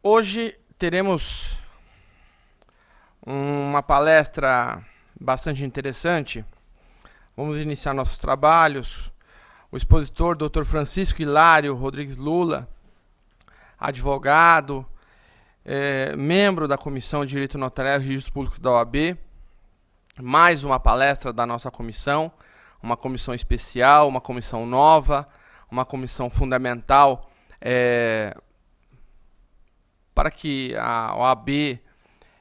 Hoje teremos uma palestra bastante interessante. Vamos iniciar nossos trabalhos. O expositor, Dr. Francisco Hilário Rodrigues Lula, advogado, membro da Comissão de Direito Notarial e Registro Público da OAB. Mais uma palestra da nossa comissão, uma comissão especial, uma comissão nova, uma comissão fundamental para que a OAB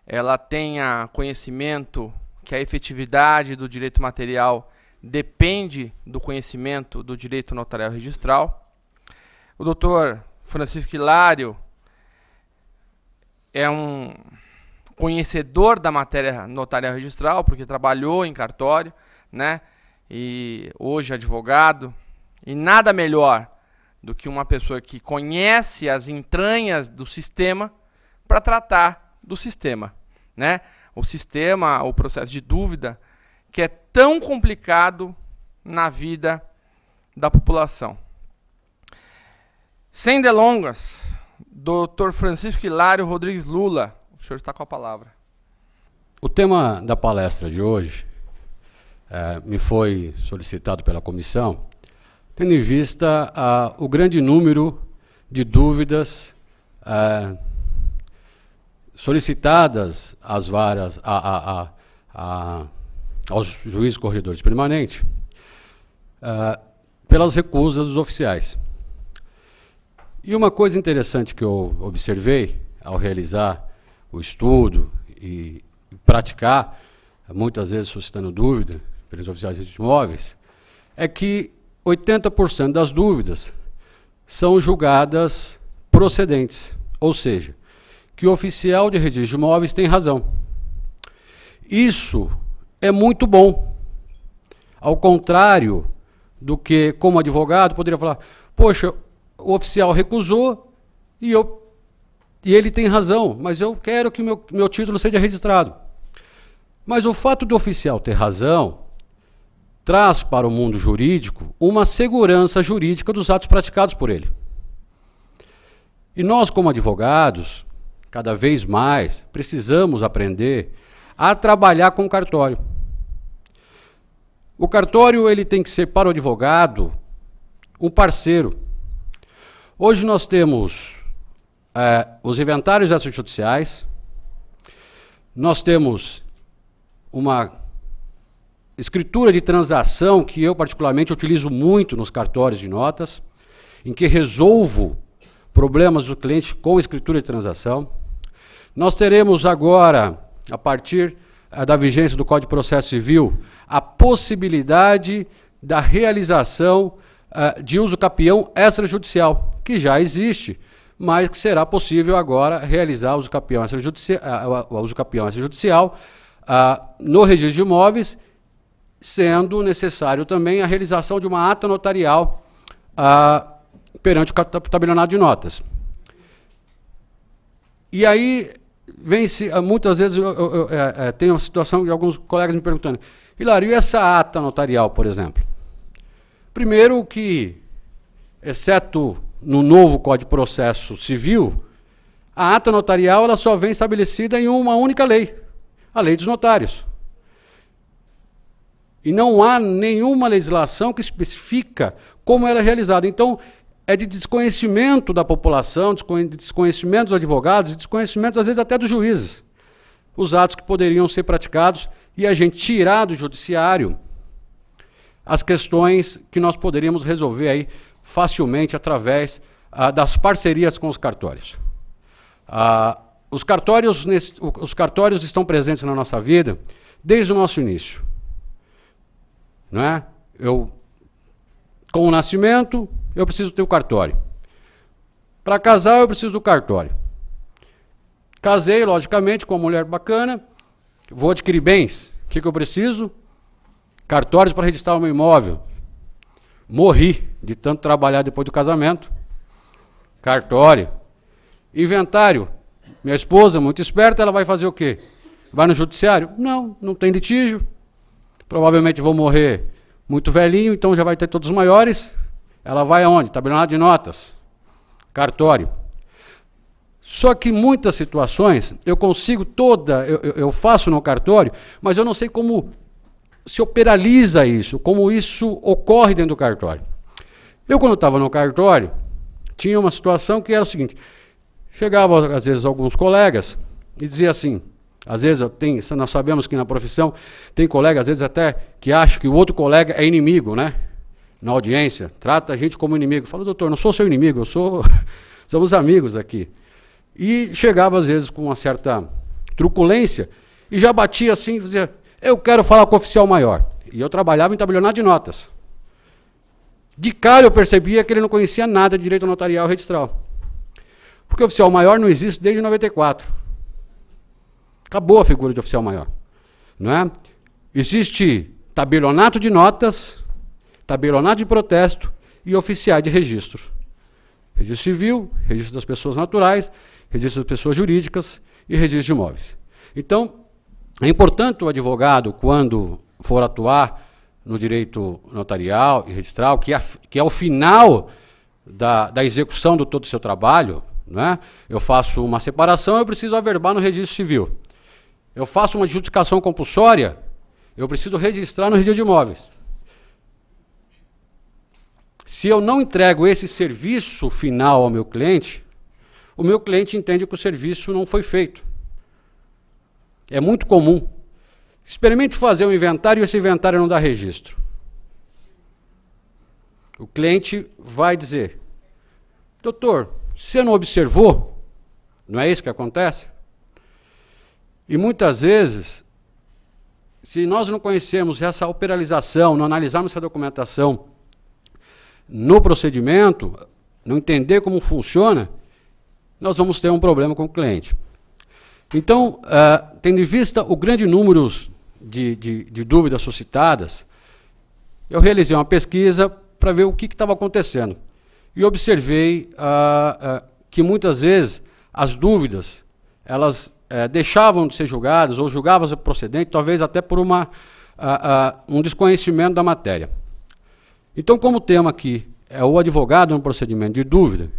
ela tenha conhecimento que a efetividade do direito material depende do conhecimento do direito notarial registral. O doutor Francisco Hilário é um conhecedor da matéria notarial registral, porque trabalhou em cartório, né? E hoje é advogado. E nada melhor do que uma pessoa que conhece as entranhas do sistema para tratar do sistema, né? O sistema, o processo de dúvida, que é tão complicado na vida da população. Sem delongas, Dr. Francisco Hilário Rodrigues Lula, o senhor está com a palavra. O tema da palestra de hoje me foi solicitado pela comissão, tendo em vista o grande número de dúvidas solicitadas às varas, aos juízes corregedores permanentes, pelas recusas dos oficiais. E uma coisa interessante que eu observei ao realizar o estudo e praticar, muitas vezes suscitando dúvida pelos oficiais de registro de imóveis, é que 80% das dúvidas são julgadas procedentes, ou seja, que o oficial de registro de imóveis tem razão. Isso é muito bom. Ao contrário do que, como advogado, poderia falar, poxa, o oficial recusou e ele tem razão, mas eu quero que meu título seja registrado. Mas o fato do oficial ter razão traz para o mundo jurídico uma segurança jurídica dos atos praticados por ele. E nós, como advogados, cada vez mais precisamos aprender a trabalhar com o cartório. O cartório ele tem que ser para o advogado um parceiro. Hoje nós temos os inventários extrajudiciais, nós temos uma escritura de transação que eu particularmente utilizo muito nos cartórios de notas, em que resolvo problemas do cliente com escritura de transação. Nós teremos agora, a partir da vigência do Código de Processo Civil, a possibilidade da realização de uso capião extrajudicial, que já existe, mas que será possível agora realizar o uso capião extrajudicial no registro de imóveis, sendo necessário também a realização de uma ata notarial perante o tabelionato de notas. E aí, vem-se, muitas vezes tem uma situação de alguns colegas me perguntando, Hilário, e essa ata notarial, por exemplo? Primeiro que, exceto no novo Código de Processo Civil, a ata notarial ela só vem estabelecida em uma única lei, a Lei dos Notários. E não há nenhuma legislação que especifica como ela é realizada. Então, é de desconhecimento da população, de desconhecimento dos advogados, de desconhecimento, às vezes, até dos juízes, os atos que poderiam ser praticados e a gente tirar do judiciário as questões que nós poderíamos resolver aí facilmente através das parcerias com os cartórios. Os cartórios estão presentes na nossa vida desde o nosso início. Não é? Com o nascimento, eu preciso ter o cartório. Para casar, eu preciso do cartório. Casei, logicamente, com uma mulher bacana, vou adquirir bens. O que eu preciso? Cartórios para registrar o meu imóvel. Morri de tanto trabalhar depois do casamento. Cartório. Inventário. Minha esposa, muito esperta, ela vai fazer o quê? Vai no judiciário? Não, não tem litígio. Provavelmente vou morrer muito velhinho, então já vai ter todos os maiores. Ela vai aonde? Tabelionato de notas. Cartório. Só que muitas situações eu consigo eu faço no cartório, mas eu não sei como se operaliza isso, como isso ocorre dentro do cartório. Eu, quando estava no cartório, tinha uma situação que era o seguinte: chegava às vezes alguns colegas e dizia assim, às vezes nós sabemos que na profissão tem colega, às vezes até, que acha que o outro colega é inimigo, né? Na audiência, trata a gente como inimigo. Fala, doutor, não sou seu inimigo, somos amigos aqui. E chegava às vezes com uma certa truculência e já batia assim e dizia: eu quero falar com o oficial maior. E eu trabalhava em tabelionato de notas. De cara eu percebia que ele não conhecia nada de direito notarial e registral. Porque o oficial maior não existe desde 94. Acabou a figura de oficial maior. Não é? Existe tabelionato de notas, tabelionato de protesto e oficiais de registro. Registro civil, registro das pessoas naturais, registro das pessoas jurídicas e registro de imóveis. Então, é importante o advogado, quando for atuar no direito notarial e registral, que é o final da execução de todo o seu trabalho, né? Eu faço uma separação, eu preciso averbar no registro civil. Eu faço uma adjudicação compulsória, eu preciso registrar no registro de imóveis. Se eu não entrego esse serviço final ao meu cliente, o meu cliente entende que o serviço não foi feito. É muito comum. Experimente fazer um inventário e esse inventário não dá registro. O cliente vai dizer: doutor, você não observou? Não é isso que acontece? E muitas vezes, se nós não conhecermos essa operalização, não analisarmos essa documentação no procedimento, não entender como funciona, nós vamos ter um problema com o cliente. Então, tendo em vista o grande número de dúvidas suscitadas, eu realizei uma pesquisa para ver o que estava acontecendo. E observei que muitas vezes as dúvidas, elas deixavam de ser julgadas, ou julgavam-se procedente, talvez até por um desconhecimento da matéria. Então, como o tema aqui é o advogado no procedimento de dúvida,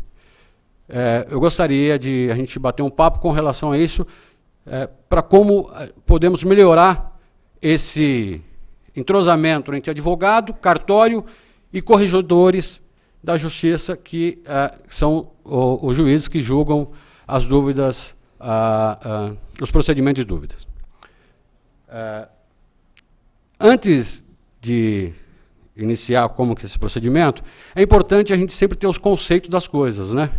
eu gostaria de a gente bater um papo com relação a isso, para como podemos melhorar esse entrosamento entre advogado, cartório e corregedores da justiça, que são os juízes que julgam as dúvidas, os procedimentos de dúvidas. Antes de iniciar como que esse procedimento, é importante a gente sempre ter os conceitos das coisas, né?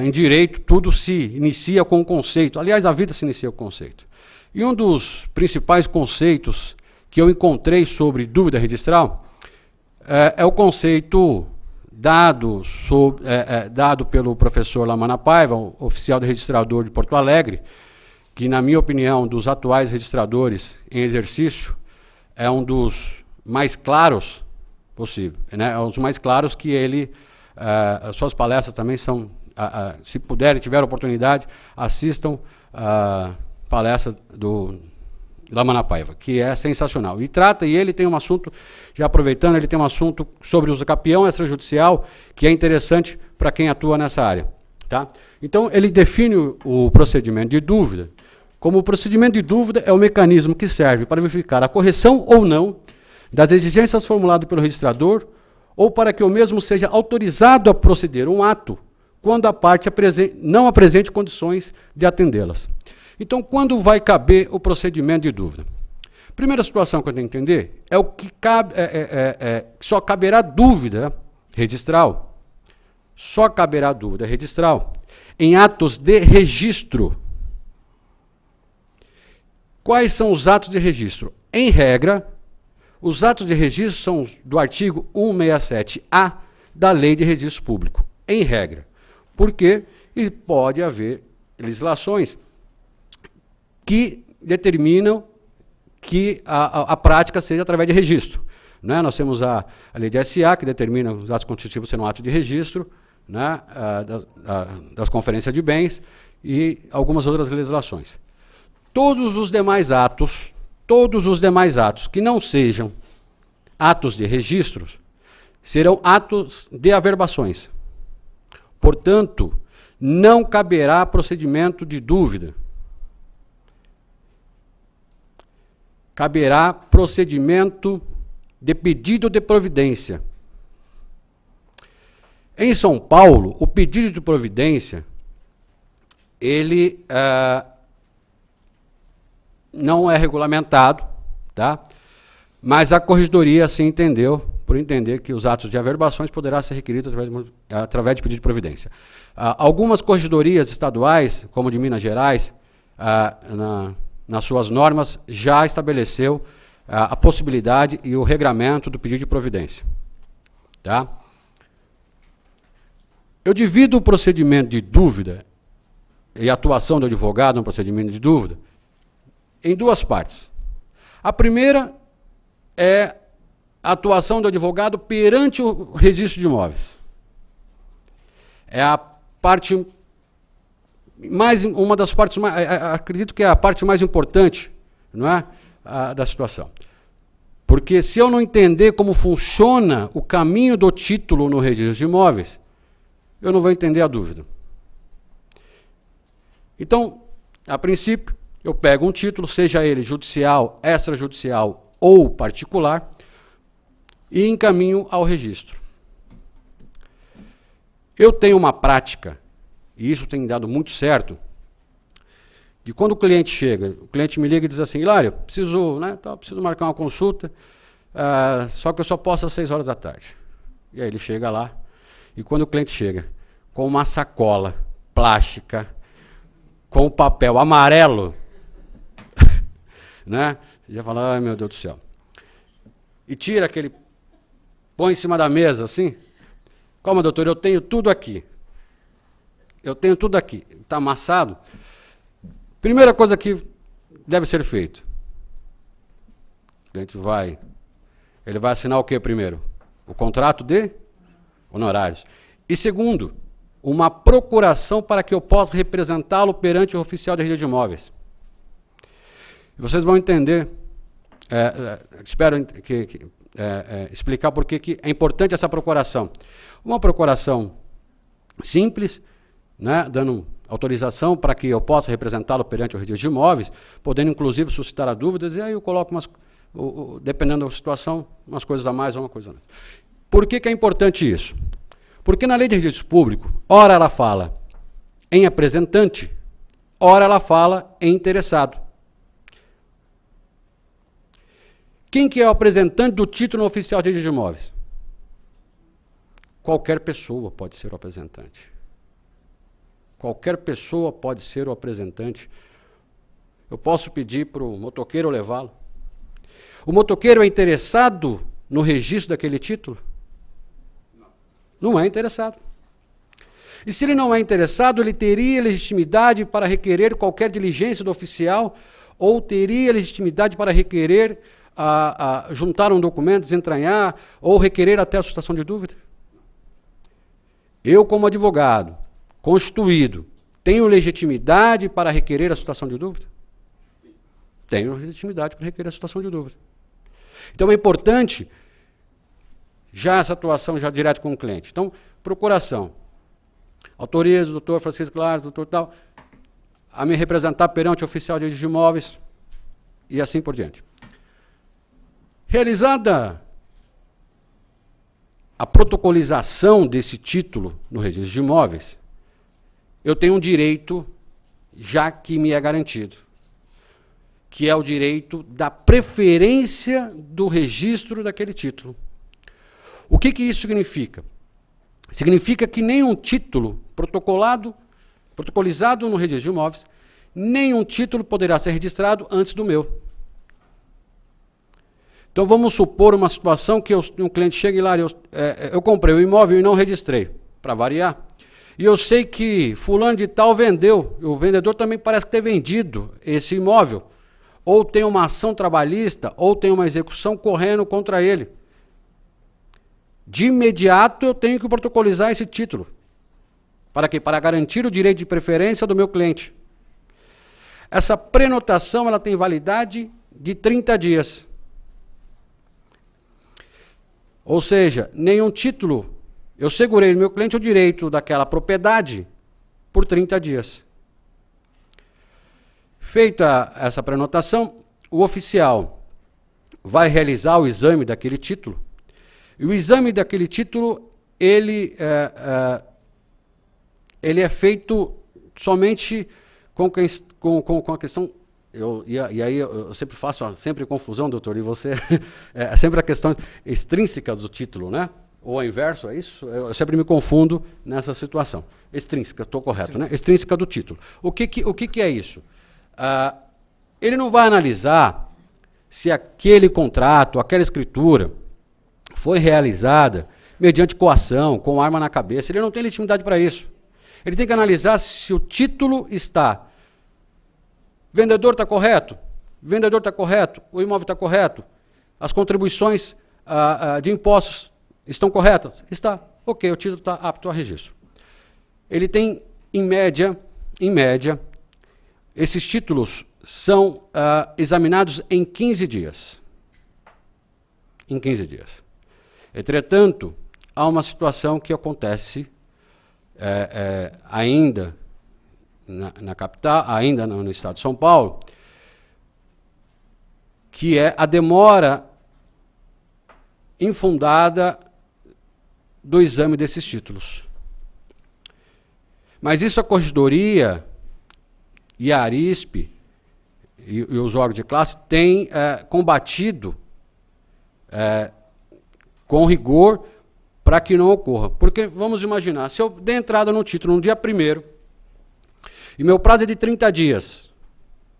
Em direito, tudo se inicia com um conceito. Aliás, a vida se inicia com conceito. E um dos principais conceitos que eu encontrei sobre dúvida registral é o conceito dado pelo professor Lamana Paiva, oficial de registrador de Porto Alegre, que, na minha opinião, dos atuais registradores em exercício, é um dos mais claros possível, né? É um dos mais claros que ele, as suas palestras também são, se puderem, tiver oportunidade, assistam a palestra do Lamana Paiva, que é sensacional. E ele tem um assunto, já aproveitando, ele tem um assunto sobre uso capião extrajudicial, que é interessante para quem atua nessa área. Tá? Então, ele define o procedimento de dúvida como: o procedimento de dúvida é o mecanismo que serve para verificar a correção ou não das exigências formuladas pelo registrador, ou para que o mesmo seja autorizado a proceder um ato quando a parte não apresente condições de atendê-las. Então, quando vai caber o procedimento de dúvida? Primeira situação que eu tenho que entender é o que só caberá dúvida registral. Só caberá dúvida registral em atos de registro. Quais são os atos de registro? Em regra, os atos de registro são do artigo 167-A da Lei de Registro Público. Em regra. Porque pode haver legislações que determinam que a prática seja através de registro. Né? Nós temos a lei de SA, que determina os atos constitutivos sendo um ato de registro, né? Das conferências de bens, e algumas outras legislações. Todos os demais atos que não sejam atos de registros serão atos de averbações. Portanto, não caberá procedimento de dúvida. Caberá procedimento de pedido de providência. Em São Paulo, o pedido de providência, ele não é regulamentado, tá? Mas a corregedoria assim entendeu, por entender que os atos de averbações poderá ser requeridos através de pedido de providência. Algumas corregedorias estaduais, como de Minas Gerais, nas suas normas, já estabeleceu a possibilidade e o regramento do pedido de providência. Tá? Eu divido o procedimento de dúvida e a atuação do advogado no procedimento de dúvida em duas partes. A primeira é a atuação do advogado perante o registro de imóveis. É a parte uma das partes mais, acredito que é a parte mais importante, não é, da situação. Porque se eu não entender como funciona o caminho do título no registro de imóveis, eu não vou entender a dúvida. Então, a princípio, eu pego um título, seja ele judicial, extrajudicial ou particular, e encaminho ao registro. Eu tenho uma prática, e isso tem dado muito certo, de quando o cliente chega, o cliente me liga e diz assim, Hilário, preciso marcar uma consulta, só que eu só posso às 6 horas da tarde. E aí ele chega lá, e quando o cliente chega com uma sacola plástica, com o papel amarelo, né? Você já fala, ai meu Deus do céu. E tira aquele, põe em cima da mesa assim, calma doutor, eu tenho tudo aqui. Eu tenho tudo aqui. Está amassado? Primeira coisa que deve ser feito. O cliente ele vai assinar o que primeiro? O contrato de honorários. E segundo, uma procuração para que eu possa representá-lo perante o oficial de registro de imóveis. Vocês vão entender, espero explicar por que é importante essa procuração. Uma procuração simples, né, dando autorização para que eu possa representá-lo perante o registro de imóveis, podendo inclusive suscitar dúvidas, e aí eu coloco, dependendo da situação, umas coisas a mais ou uma coisa a menos. Por que é importante isso? Porque na lei de registro público, ora ela fala em apresentante, ora ela fala em interessado. Quem que é o apresentante do título oficial de registro de imóveis? Qualquer pessoa pode ser o apresentante. Qualquer pessoa pode ser o apresentante. Eu posso pedir para o motoqueiro levá-lo. O motoqueiro é interessado no registro daquele título? Não é interessado. E se ele não é interessado, ele teria legitimidade para requerer qualquer diligência do oficial ou teria legitimidade para requerer juntar um documento, desentranhar ou requerer até a suscitação de dúvida? Eu, como advogado, constituído, tenho legitimidade para requerer a suscitação de dúvida? Sim. Tenho legitimidade para requerer a suscitação de dúvida. Então é importante já essa atuação já direto com o cliente. Então, procuração. Autorizo o doutor Francisco Claro, doutor tal, a me representar perante o oficial de registro de imóveis e assim por diante. Realizada a protocolização desse título no registro de imóveis, eu tenho um direito já que me é garantido, que é o direito da preferência do registro daquele título. O que isso significa? Significa que nenhum título protocolizado no registro de imóveis, nenhum título poderá ser registrado antes do meu. Então vamos supor uma situação que um cliente chega e lá, eu comprei o imóvel e não registrei, para variar. E eu sei que fulano de tal vendeu, e o vendedor também parece ter vendido esse imóvel. Ou tem uma ação trabalhista, ou tem uma execução correndo contra ele. De imediato eu tenho que protocolizar esse título. Para quê? Para garantir o direito de preferência do meu cliente. Essa prenotação ela tem validade de 30 dias. Ou seja, nenhum título, eu segurei no meu cliente o direito daquela propriedade por 30 dias. Feita essa prenotação, o oficial vai realizar o exame daquele título. E o exame daquele título, ele é feito somente com a questão... E aí eu sempre faço sempre confusão, doutor, e você... é sempre a questão extrínseca do título, né? Ou ao inverso, é isso? Eu sempre me confundo nessa situação. Extrínseca, estou correto, né? Extrínseca do título. O que é isso? Ele não vai analisar se aquele contrato, aquela escritura foi realizada mediante coação, com arma na cabeça. Ele não tem legitimidade para isso. Ele tem que analisar se o título está... Vendedor está correto? Vendedor está correto? O imóvel está correto? As contribuições de impostos estão corretas? Está. Ok, o título está apto a registro. Ele tem, em média, esses títulos são examinados em 15 dias. Em 15 dias. Entretanto, há uma situação que acontece ainda na capital, ainda no estado de São Paulo, que é a demora infundada do exame desses títulos. Mas isso a Corregedoria e a Arisp e os órgãos de classe têm combatido com rigor para que não ocorra. Porque, vamos imaginar, se eu der entrada no título no dia 1º, e meu prazo é de 30 dias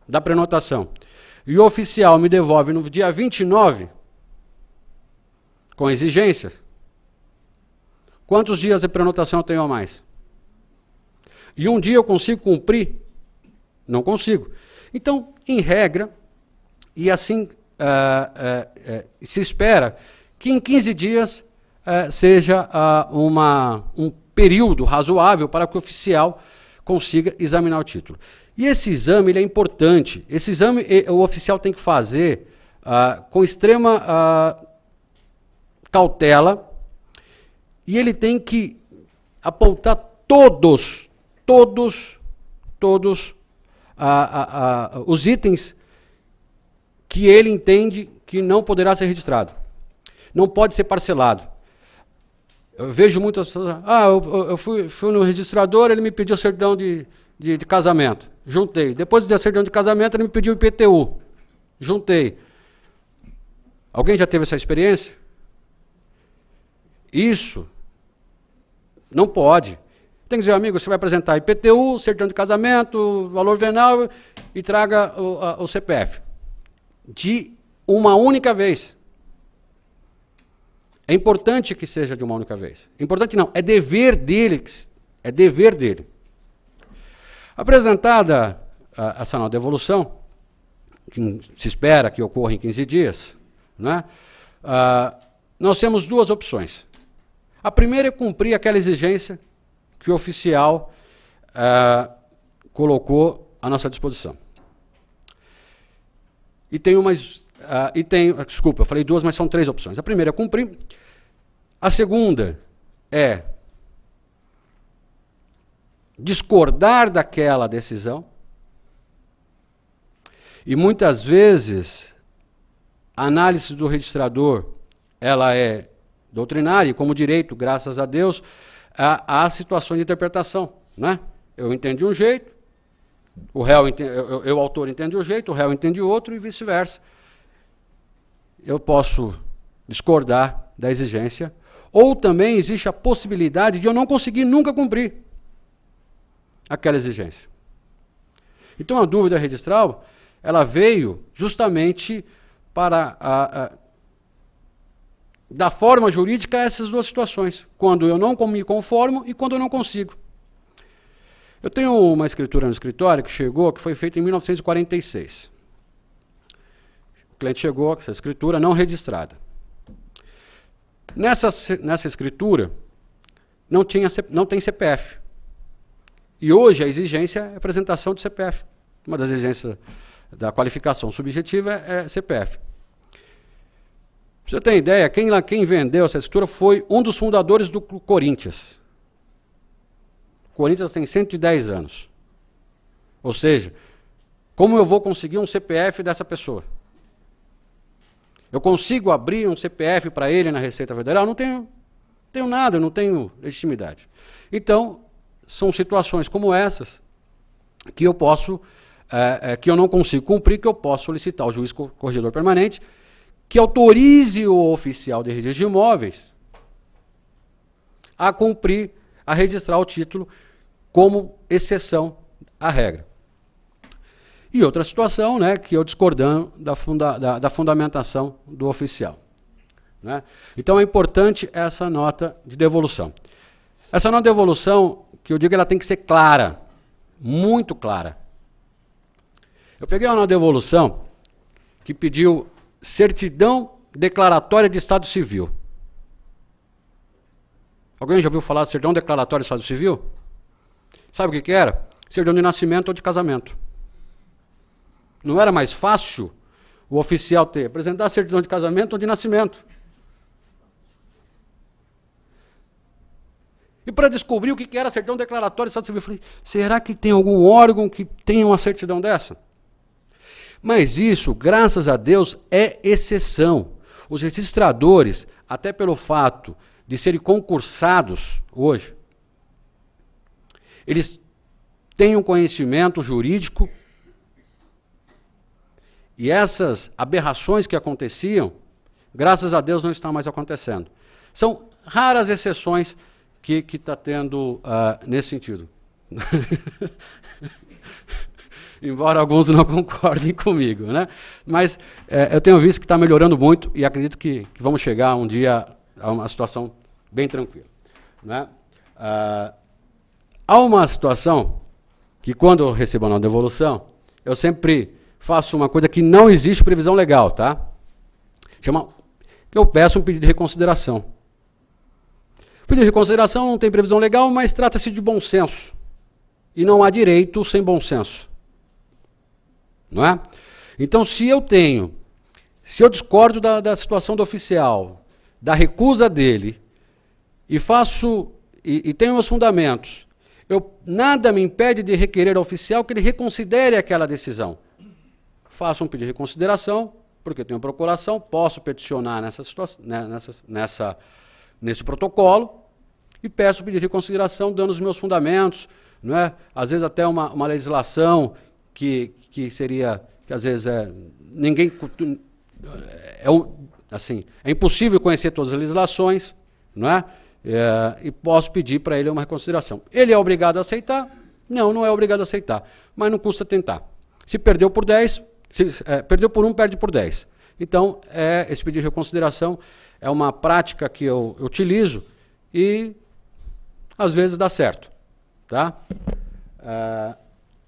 da prenotação, e o oficial me devolve no dia 29, com exigências, quantos dias de prenotação eu tenho a mais? E um dia eu consigo cumprir? Não consigo. Então, em regra, e assim se espera que em 15 dias seja um período razoável para que o oficial consiga examinar o título. E esse exame ele é importante. Esse exame o oficial tem que fazer com extrema cautela, e ele tem que apontar todos os itens que ele entende que não poderá ser registrado. Não pode ser parcelado. Eu vejo muitas pessoas, eu fui no registrador, ele me pediu certidão de casamento. Juntei. Depois da certidão de casamento, ele me pediu IPTU. Juntei. Alguém já teve essa experiência? Isso não pode. Tem que dizer, amigo, você vai apresentar IPTU, certidão de casamento, valor venal e traga o CPF. De uma única vez. É importante que seja de uma única vez. Importante não, é dever dele. É dever dele. Apresentada essa nova devolução, que se espera que ocorra em 15 dias, né, nós temos duas opções. A primeira é cumprir aquela exigência que o oficial colocou à nossa disposição. E tem desculpa, eu falei duas, mas são 3 opções. A primeira é cumprir. A segunda é discordar daquela decisão. E muitas vezes a análise do registrador ela é doutrinária, e como direito, graças a Deus, há situações de interpretação, né? Eu entendi um jeito, o autor entende um jeito, o réu entende outro e vice-versa. Eu posso discordar da exigência, ou também existe a possibilidade de eu não conseguir nunca cumprir aquela exigência. Então a dúvida registral, ela veio justamente para dar forma jurídica a essas duas situações, quando eu não me conformo e quando eu não consigo. Eu tenho uma escritura no escritório que foi feita em 1946. O cliente chegou com essa escritura não registrada. Nessa escritura, não tem CPF. E hoje a exigência é a apresentação de CPF. Uma das exigências da qualificação subjetiva é CPF. Pra você ter ideia, quem vendeu essa escritura foi um dos fundadores do Corinthians. Corinthians tem 110 anos. Ou seja, como eu vou conseguir um CPF dessa pessoa? Eu consigo abrir um CPF para ele na Receita Federal? Não tenho nada, eu não tenho legitimidade. Então, são situações como essas que eu posso, que eu não consigo cumprir, que eu posso solicitar ao juiz corregedor permanente que autorize o oficial de registro de imóveis a cumprir, a registrar o título como exceção à regra. E outra situação, né, que eu discordando da fundamentação do oficial. Né? Então é importante essa nota de devolução. Essa nota de devolução, que eu digo, ela tem que ser clara, muito clara. Eu peguei uma nota de devolução que pediu certidão declaratória de Estado Civil. Alguém já ouviu falar de certidão declaratória de Estado Civil? Sabe o que era? Certidão de nascimento ou de casamento. Não era mais fácil o oficial apresentar a certidão de casamento ou de nascimento? E para descobrir o que era a certidão declaratória de Estado Civil, eu falei, será que tem algum órgão que tenha uma certidão dessa? Mas isso, graças a Deus, é exceção. Os registradores, até pelo fato de serem concursados hoje, eles têm um conhecimento jurídico e essas aberrações que aconteciam, graças a Deus, não estão mais acontecendo. São raras exceções que está tendo nesse sentido. Embora alguns não concordem comigo, né? Mas eu tenho visto que está melhorando muito e acredito que vamos chegar um dia a uma situação bem tranquila. Né? Há uma situação que, quando eu recebo a nota de devolução, eu sempre faço uma coisa que não existe previsão legal, tá? Eu peço um pedido de reconsideração. O pedido de reconsideração não tem previsão legal, mas trata-se de bom senso. E não há direito sem bom senso. Não é? Então, se eu discordo da situação do oficial, da recusa dele, e tenho meus fundamentos, nada me impede de requerer ao oficial que ele reconsidere aquela decisão. Faço um pedido de reconsideração, porque eu tenho procuração, posso peticionar nessa situação, nesse protocolo, e peço um pedido de reconsideração dando os meus fundamentos, não é? Às vezes até uma legislação que seria, que às vezes ninguém, é impossível conhecer todas as legislações, não é? E posso pedir para ele uma reconsideração. Ele é obrigado a aceitar? Não é obrigado a aceitar, mas não custa tentar. Se perdeu por 10, perdeu por 1, perde por 10. Então, esse pedido de reconsideração é uma prática que eu utilizo e, às vezes, dá certo. Tá?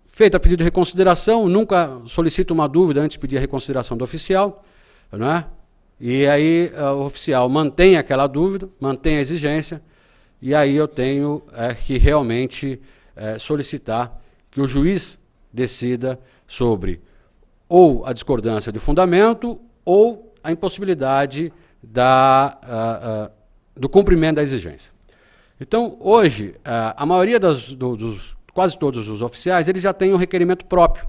Feito a pedido de reconsideração, nunca solicito uma dúvida antes de pedir a reconsideração do oficial, não é? E aí o oficial mantém aquela dúvida, mantém a exigência, e aí eu tenho que realmente solicitar que o juiz decida sobre ou a discordância de fundamento ou a impossibilidade do cumprimento da exigência. Então, hoje, a maioria quase todos os oficiais, eles já têm um requerimento próprio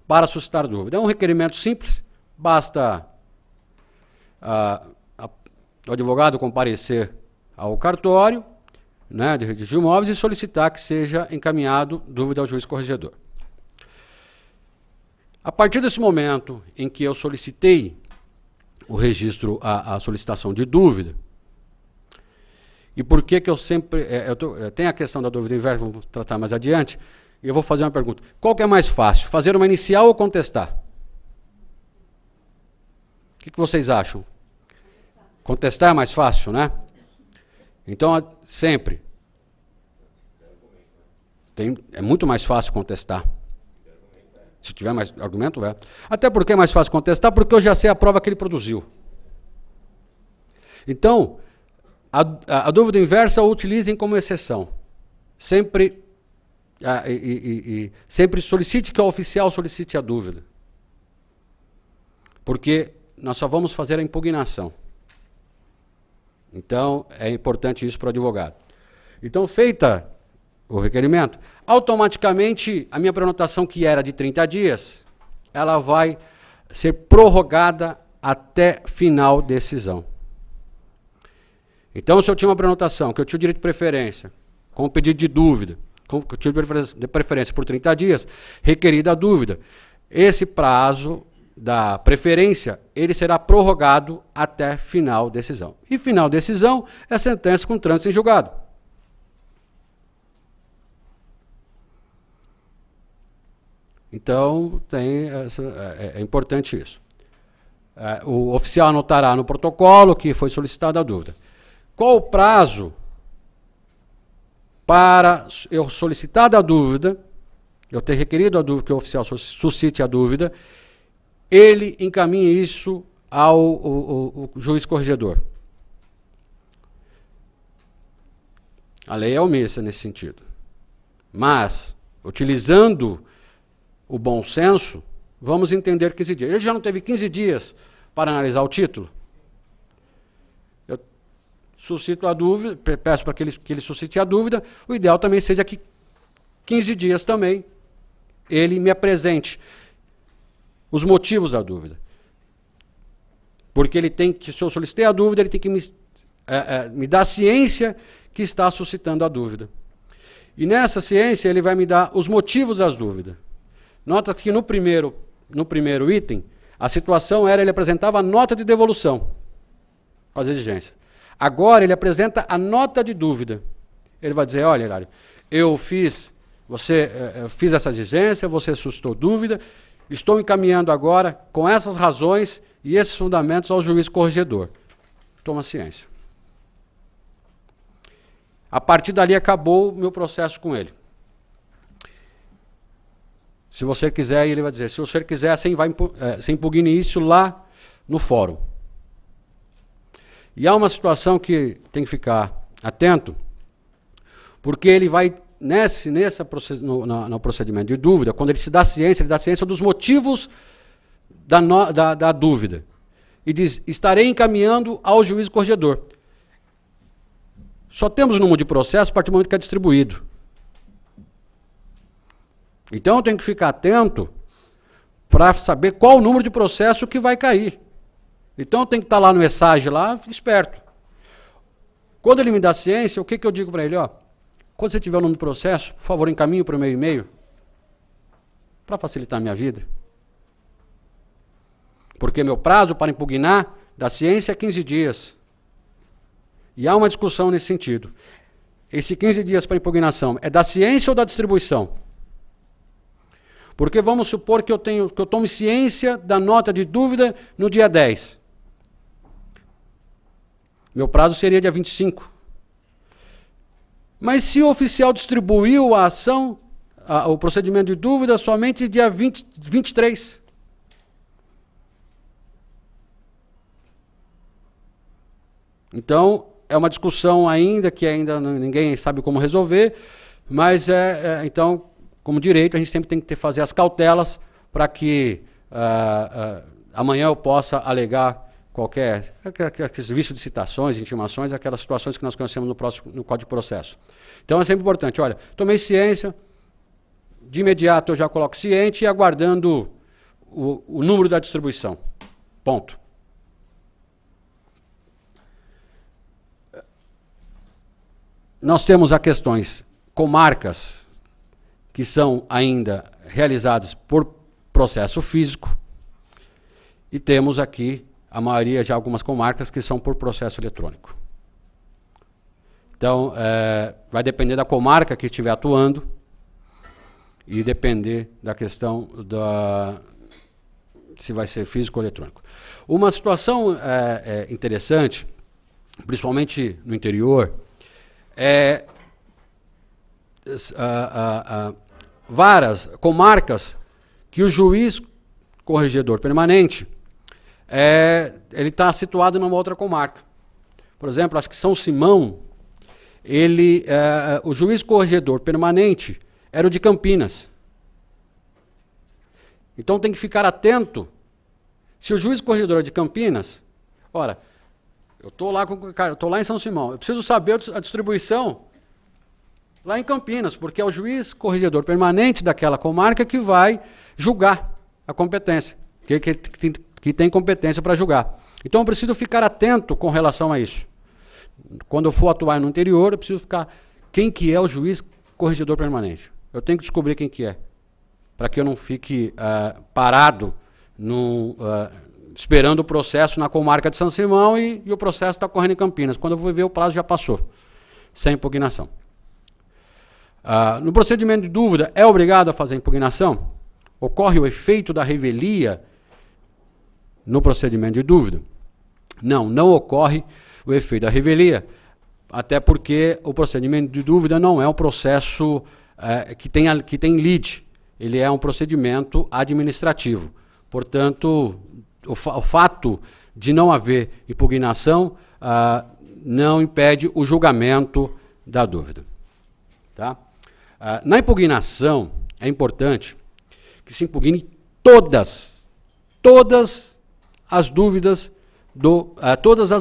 para suscitar dúvida. É um requerimento simples, basta o advogado comparecer ao cartório, né, de registro de imóveis e solicitar que seja encaminhado dúvida ao juiz corregedor. A partir desse momento em que eu solicitei o registro, a solicitação de dúvida, e por que eu sempre... tem a questão da dúvida inversa, vamos tratar mais adiante, e eu vou fazer uma pergunta. Qual que é mais fácil, fazer uma inicial ou contestar? O que vocês acham? Contestar é mais fácil, né? Então, sempre. É muito mais fácil contestar. Se tiver mais argumento, vai. Até porque é mais fácil contestar, porque eu já sei a prova que ele produziu. Então, a dúvida inversa utilizem como exceção. Sempre, sempre solicite que o oficial solicite a dúvida. Porque nós só vamos fazer a impugnação. Então, é importante isso para o advogado. Então, feita o requerimento, automaticamente a minha prenotação, que era de 30 dias, ela vai ser prorrogada até final decisão. Então, se eu tinha uma prenotação, que eu tinha o direito de preferência, com pedido de dúvida, com o direito de preferência por 30 dias, requerida a dúvida, esse prazo da preferência, ele será prorrogado até final decisão. E final decisão é sentença com trânsito em julgado. Então, é importante isso. O oficial anotará no protocolo que foi solicitada a dúvida. Qual o prazo para eu solicitar a dúvida, eu ter requerido a dúvida, que o oficial suscite a dúvida, ele encaminha isso ao juiz corregedor? A lei é omissa nesse sentido. Mas, utilizando o bom senso, vamos entender 15 dias. Ele já não teve 15 dias para analisar o título? Eu suscito a dúvida, peço para que ele suscite a dúvida, o ideal também seja que 15 dias também ele me apresente os motivos da dúvida. Porque ele tem que, se eu solicitei a dúvida, ele tem que me dar a ciência que está suscitando a dúvida. E nessa ciência ele vai me dar os motivos das dúvidas. Nota que no primeiro item, a situação era, ele apresentava a nota de devolução com as exigências. Agora ele apresenta a nota de dúvida. Ele vai dizer, olha, Hilário, eu fiz essa exigência, você suscitou dúvida, estou encaminhando agora com essas razões e esses fundamentos ao juiz corregedor. Toma ciência. A partir dali acabou o meu processo com ele. Se você quiser, ele vai dizer, se você quiser, você impugne isso lá no fórum. E há uma situação que tem que ficar atento, porque ele vai, no procedimento de dúvida, quando ele se dá ciência, ele dá ciência dos motivos da dúvida. E diz, estarei encaminhando ao juiz corregedor. Só temos o número de processo a partir do momento que é distribuído. Então eu tenho que ficar atento para saber qual o número de processo que vai cair. Então eu tenho que estar lá no mensagem, lá, esperto. Quando ele me dá ciência, o que eu digo para ele? Ó, quando você tiver o número de processo, por favor, encaminhe para o meu e-mail, para facilitar a minha vida. Porque meu prazo para impugnar da ciência é 15 dias. E há uma discussão nesse sentido. Esse 15 dias para impugnação é da ciência ou da distribuição? Porque vamos supor que eu tome ciência da nota de dúvida no dia 10. Meu prazo seria dia 25. Mas se o oficial distribuiu a ação, o procedimento de dúvida, somente dia 23. Então, é uma discussão ainda que ninguém sabe como resolver, mas então, como direito, a gente sempre tem que fazer as cautelas para que amanhã eu possa alegar aqueles vícios de citações, intimações, aquelas situações que nós conhecemos no Código de Processo. Então é sempre importante, olha, tomei ciência, de imediato eu já coloco ciente e aguardando o número da distribuição. Ponto. Nós temos as questões comarcas, que são ainda realizadas por processo físico, e temos aqui a maioria já algumas comarcas que são por processo eletrônico. Então, vai depender da comarca que estiver atuando e depender da questão se vai ser físico ou eletrônico. Uma situação interessante, principalmente no interior, várias comarcas que o juiz corregedor permanente ele está situado numa outra comarca. Por exemplo, acho que São Simão, o juiz corregedor permanente era o de Campinas. Então tem que ficar atento. Se o juiz corregedor é de Campinas, ora, eu estou lá em São Simão, eu preciso saber a distribuição Lá em Campinas, porque é o juiz corregedor permanente daquela comarca que vai julgar a competência, que tem competência para julgar. Então eu preciso ficar atento com relação a isso. Quando eu for atuar no interior, eu preciso ficar... Quem que é o juiz corregedor permanente? Eu tenho que descobrir quem que é, para que eu não fique parado esperando o processo na comarca de São Simão e o processo está correndo em Campinas. Quando eu vou ver, o prazo já passou, sem impugnação. No procedimento de dúvida, é obrigado a fazer impugnação? Ocorre o efeito da revelia no procedimento de dúvida? Não, não ocorre o efeito da revelia, até porque o procedimento de dúvida não é um processo que tem lide, ele é um procedimento administrativo. Portanto, o fato de não haver impugnação não impede o julgamento da dúvida. Tá? Na impugnação, é importante que se impugne todas as dúvidas, todos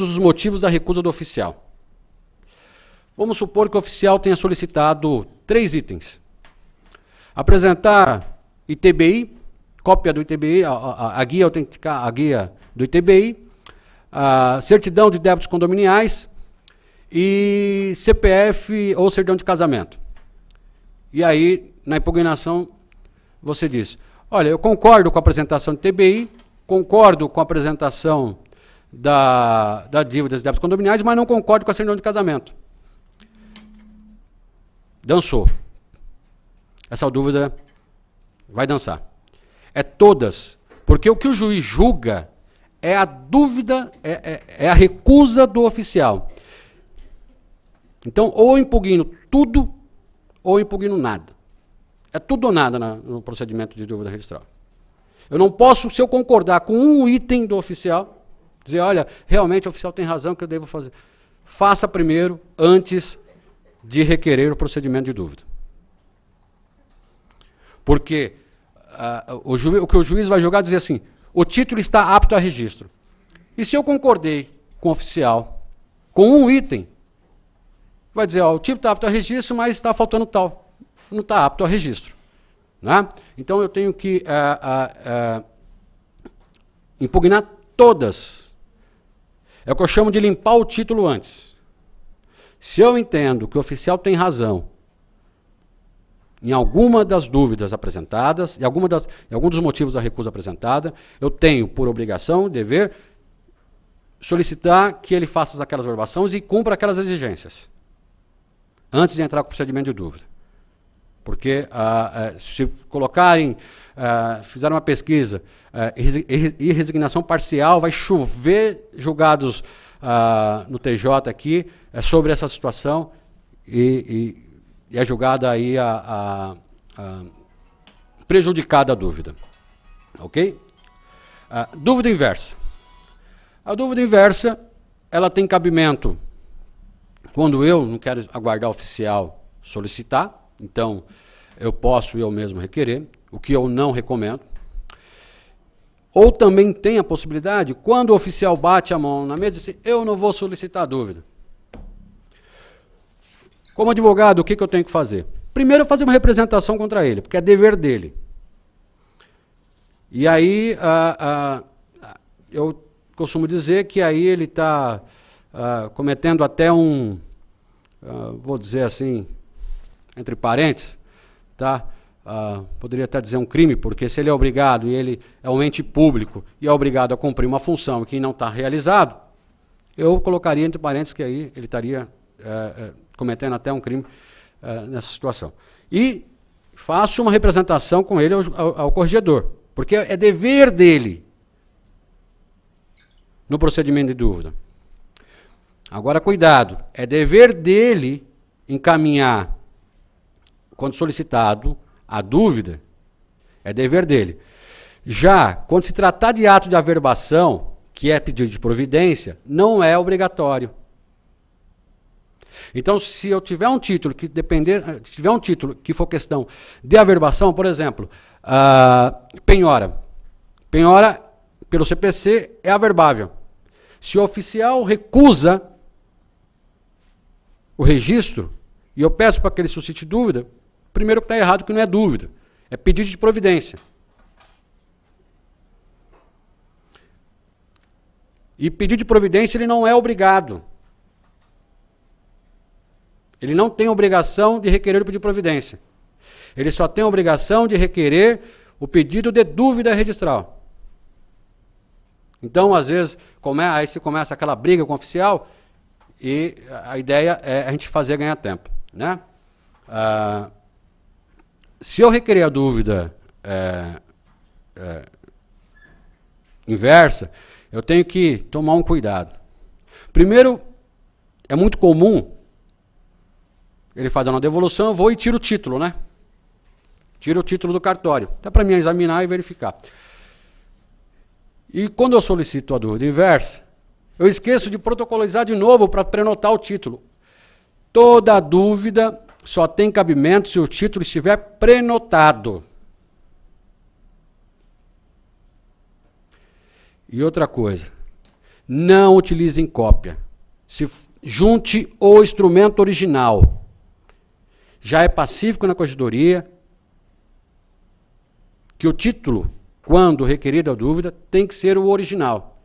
os motivos da recusa do oficial. Vamos supor que o oficial tenha solicitado 3 itens. Apresentar ITBI, cópia do ITBI, a guia autenticar, a guia do ITBI, a certidão de débitos condominiais e CPF ou certidão de casamento. E aí, na impugnação, você diz, olha, eu concordo com a apresentação do ITBI, concordo com a apresentação da dívida dos débitos condominiais, mas não concordo com a certidão de casamento. Dançou. Essa dúvida vai dançar. É todas. Porque o que o juiz julga é a dúvida, é a recusa do oficial. Então, ou impugno tudo, ou impugno nada. É tudo ou nada no procedimento de dúvida registral. Eu não posso, se eu concordar com um item do oficial, dizer, olha, realmente o oficial tem razão que eu devo fazer. Faça primeiro, antes de requerer o procedimento de dúvida. Porque o que o juiz vai julgar é dizer assim, o título está apto a registro. E se eu concordei com o oficial, com um item, vai dizer, ó, o título está apto a registro, mas está faltando tal. Não está apto a registro. Né? Então eu tenho que impugnar todas. É o que eu chamo de limpar o título antes. Se eu entendo que o oficial tem razão em alguma das dúvidas apresentadas, em algum dos motivos da recusa apresentada, eu tenho por obrigação, dever, solicitar que ele faça aquelas observações e cumpra aquelas exigências, antes de entrar com o procedimento de dúvida. Porque se colocarem, fizeram uma pesquisa, e resignação parcial, vai chover julgados no TJ aqui sobre essa situação e é julgada aí prejudicada a dúvida. Ok? Dúvida inversa. A dúvida inversa, ela tem cabimento quando eu não quero aguardar o oficial solicitar, então eu posso eu mesmo requerer, o que eu não recomendo. Ou também tem a possibilidade, quando o oficial bate a mão na mesa e diz assim, eu não vou solicitar dúvida. Como advogado, o que eu tenho que fazer? Primeiro, fazer uma representação contra ele, porque é dever dele. E aí, eu costumo dizer que aí ele está cometendo até vou dizer assim, entre parênteses, tá? Poderia até dizer um crime, porque se ele é obrigado, e ele é um ente público, e é obrigado a cumprir uma função que não está realizado, eu colocaria entre parênteses que aí ele estaria cometendo até um crime nessa situação. E faço uma representação com ele ao corregedor, porque é dever dele no procedimento de dúvida. Agora, cuidado, é dever dele encaminhar, quando solicitado, a dúvida, é dever dele. Já, quando se tratar de ato de averbação, que é pedido de providência, não é obrigatório. Então, se eu tiver um título que for questão de averbação, por exemplo, penhora. Penhora, pelo CPC, é averbável. Se o oficial recusa o registro, e eu peço para que ele suscite dúvida, primeiro que está errado, que não é dúvida, é pedido de providência. E pedido de providência ele não é obrigado. Ele não tem obrigação de requerer o pedido de providência. Ele só tem a obrigação de requerer o pedido de dúvida registral. Então, às vezes, aí se começa aquela briga com o oficial e a ideia é a gente fazer ganhar tempo, né? Se eu requerer a dúvida inversa, eu tenho que tomar um cuidado. Primeiro, é muito comum, ele faz uma devolução, eu vou e tiro o título, né? Tiro o título do cartório, até para mim examinar e verificar. E quando eu solicito a dúvida inversa, eu esqueço de protocolizar de novo para prenotar o título. Toda dúvida só tem cabimento se o título estiver prenotado. E outra coisa, não utilizem cópia. Junte o instrumento original. Já é pacífico na corregedoria que o título, quando requerida a dúvida, tem que ser o original.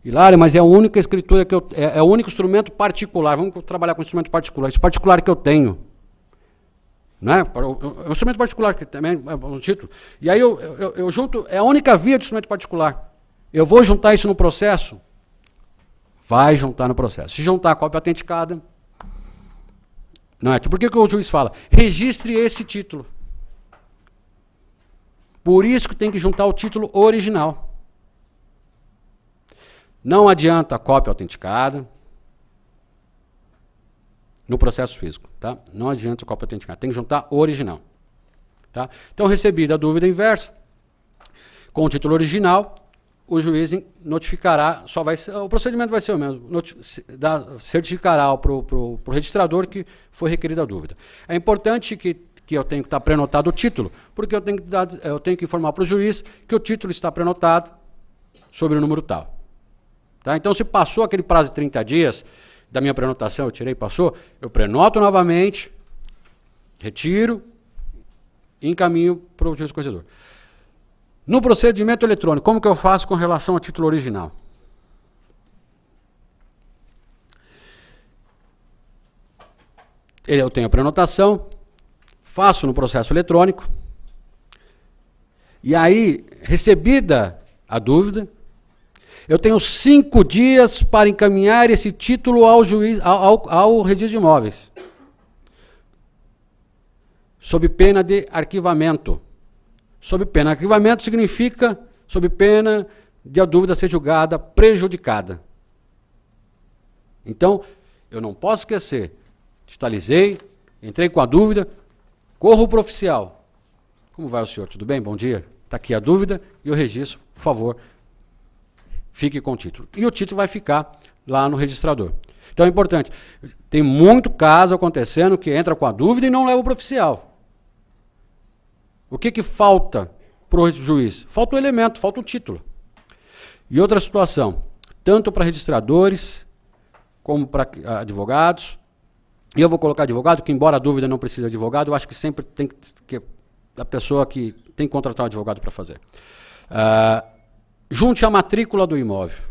Hilário, mas é a única escritura que é o único instrumento particular. Vamos trabalhar com instrumento particular. Esse particular que eu tenho. Né? É um instrumento particular, que também é um título. E aí eu junto, é a única via de instrumento particular. Eu vou juntar isso no processo? Vai juntar no processo. Se juntar a cópia autenticada, não é? Por que o juiz fala? Registre esse título. Por isso que tem que juntar o título original. Não adianta a cópia autenticada no processo físico, tá? Não adianta a cópia autenticada, tem que juntar o original. Tá? Então, recebida a dúvida inversa, com o título original, o juiz notificará, o procedimento vai ser o mesmo, certificará para o registrador que foi requerida a dúvida. É importante que eu tenho que estar prenotado o título, porque eu tenho que informar para o juiz que o título está prenotado sobre o número tal. Tá? Então, se passou aquele prazo de 30 dias da minha prenotação, eu tirei, passou, eu prenoto novamente, retiro e encaminho para o juiz corregedor. No procedimento eletrônico, como que eu faço com relação ao título original? Eu tenho a prenotação, faço no processo eletrônico, e aí, recebida a dúvida, eu tenho 5 dias para encaminhar esse título ao juiz, ao registro de imóveis, sob pena de arquivamento. Sob pena de arquivamento significa sob pena de a dúvida ser julgada prejudicada. Então, eu não posso esquecer. Digitalizei, entrei com a dúvida, corro para o oficial. Como vai o senhor? Tudo bem? Bom dia. Está aqui a dúvida e o registro, por favor, fique com o título. E o título vai ficar lá no registrador. Então é importante. Tem muito caso acontecendo que entra com a dúvida e não leva para o oficial. O que falta para o juiz? Falta o elemento, falta o título. E outra situação, tanto para registradores como para advogados, e eu vou colocar advogado, que embora a dúvida não precise de advogado, eu acho que sempre tem que a pessoa que tem que contratar um advogado para fazer. Junte a matrícula do imóvel.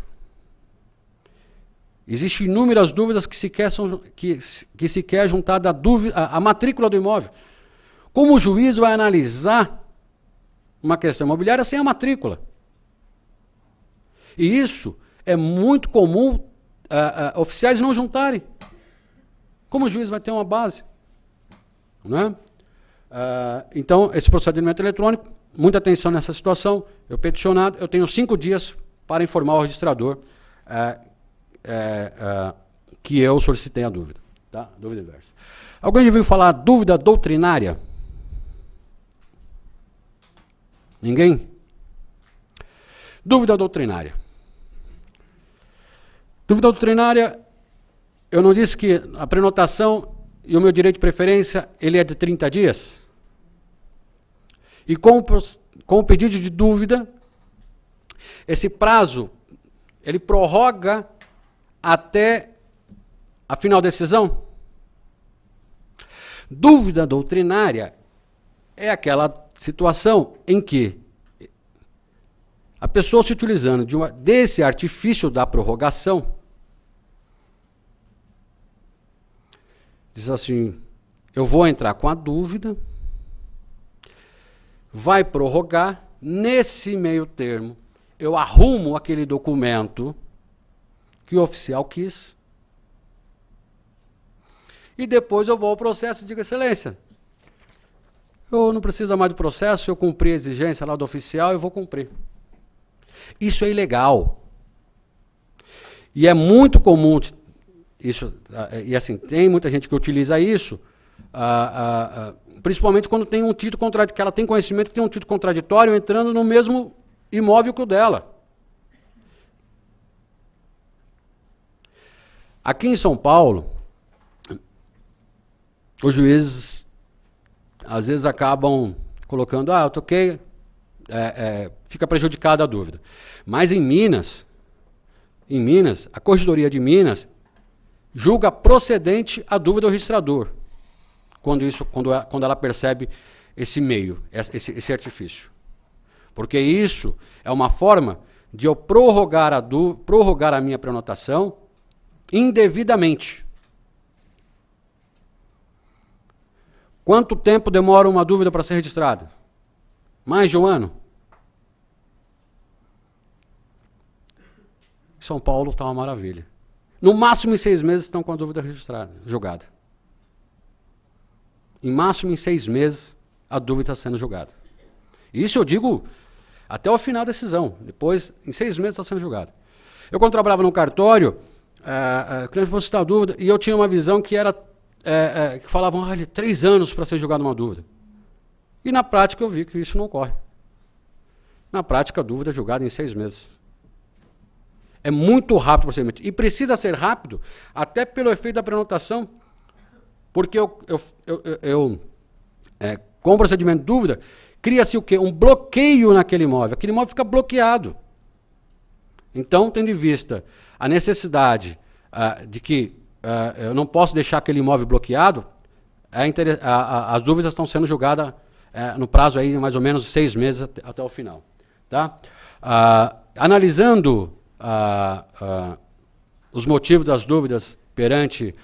Existem inúmeras dúvidas que se quer juntar da dúvida, a matrícula do imóvel. Como o juiz vai analisar uma questão imobiliária sem a matrícula? E isso é muito comum oficiais não juntarem. Como o juiz vai ter uma base? Não é? Então, esse procedimento eletrônico, muita atenção nessa situação. Eu peticionado, eu tenho 5 dias para informar o registrador que eu solicitei a dúvida. Tá? Dúvida inversa. Alguém já ouviu falar dúvida doutrinária? Ninguém? Dúvida doutrinária. Dúvida doutrinária, eu não disse que a prenotação e o meu direito de preferência, ele é de 30 dias? E com o pedido de dúvida, esse prazo, ele prorroga até a final decisão? Dúvida doutrinária é aquela situação em que a pessoa se utilizando desse artifício da prorrogação diz assim, eu vou entrar com a dúvida, vai prorrogar, nesse meio termo eu arrumo aquele documento que o oficial quis e depois eu vou ao processo e digo, excelência, eu não preciso mais do processo, eu cumpri a exigência lá do oficial, eu vou cumprir. Isso é ilegal. E é muito comum, isso, e assim, tem muita gente que utiliza isso, principalmente quando tem um título contraditório, que ela tem conhecimento que tem um título contraditório entrando no mesmo imóvel que o dela. Aqui em São Paulo, os juízes às vezes acabam colocando, eu toquei, fica prejudicada a dúvida. Mas em Minas, a Corregedoria de Minas julga procedente a dúvida do registrador, quando ela percebe esse meio, esse artifício. Porque isso é uma forma de eu prorrogar a minha prenotação indevidamente. Quanto tempo demora uma dúvida para ser registrada? Mais de um ano? São Paulo está uma maravilha. No máximo em 6 meses estão com a dúvida registrada, julgada. Em máximo em 6 meses a dúvida está sendo julgada. Isso eu digo até o final da decisão. Depois, em 6 meses está sendo julgada. Eu, quando trabalhava no cartório, o cliente fosse estar dúvida, e eu tinha uma visão que era que falavam, 3 anos para ser julgada uma dúvida. E na prática eu vi que isso não ocorre. Na prática a dúvida é julgada em 6 meses. É muito rápido o procedimento. E precisa ser rápido, até pelo efeito da prenotação, porque com o procedimento de dúvida, cria-se o quê? Um bloqueio naquele imóvel. Aquele imóvel fica bloqueado. Então, tendo em vista a necessidade de que eu não posso deixar aquele imóvel bloqueado, as dúvidas estão sendo julgadas no prazo aí de mais ou menos 6 meses até o final. Tá? Analisando os motivos das dúvidas perante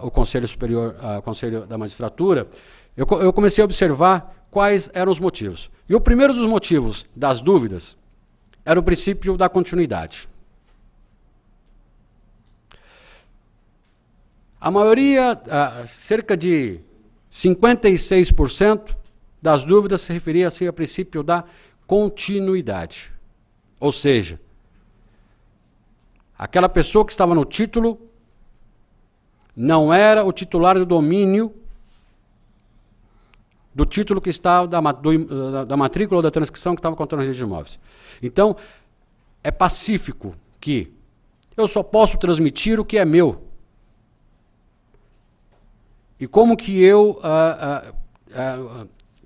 o Conselho Superior, Conselho da Magistratura, eu comecei a observar quais eram os motivos. E o primeiro dos motivos das dúvidas era o princípio da continuidade. A maioria, cerca de 56% das dúvidas se referia assim, ao princípio da continuidade. Ou seja, aquela pessoa que estava no título não era o titular do domínio do título que estava da matrícula ou da transcrição que estava contando o registro de imóveis. Então, é pacífico que eu só posso transmitir o que é meu. E como que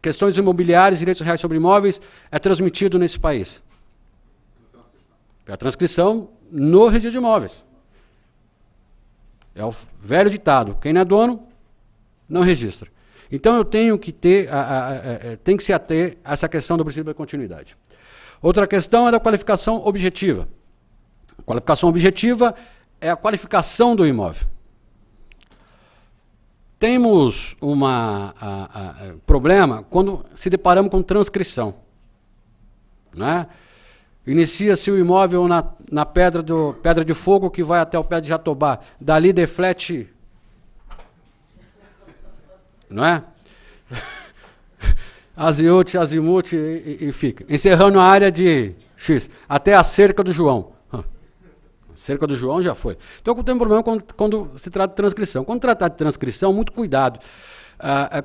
questões imobiliárias, direitos reais sobre imóveis, é transmitido nesse país? Pela transcrição no registro de imóveis. É o velho ditado, quem não é dono, não registra. Então eu tenho que tem que se ater a essa questão do princípio da continuidade. Outra questão é da qualificação objetiva. A qualificação objetiva é a qualificação do imóvel. Temos um problema quando se deparamos com transcrição. Né? Inicia-se o imóvel na pedra de fogo que vai até o pé de Jatobá. Dali deflete, não é? Azimuth e fica. Encerrando a área de X, até a cerca do João. Cerca do João já foi. Então, tem um problema quando se trata de transcrição. Quando tratar de transcrição, muito cuidado.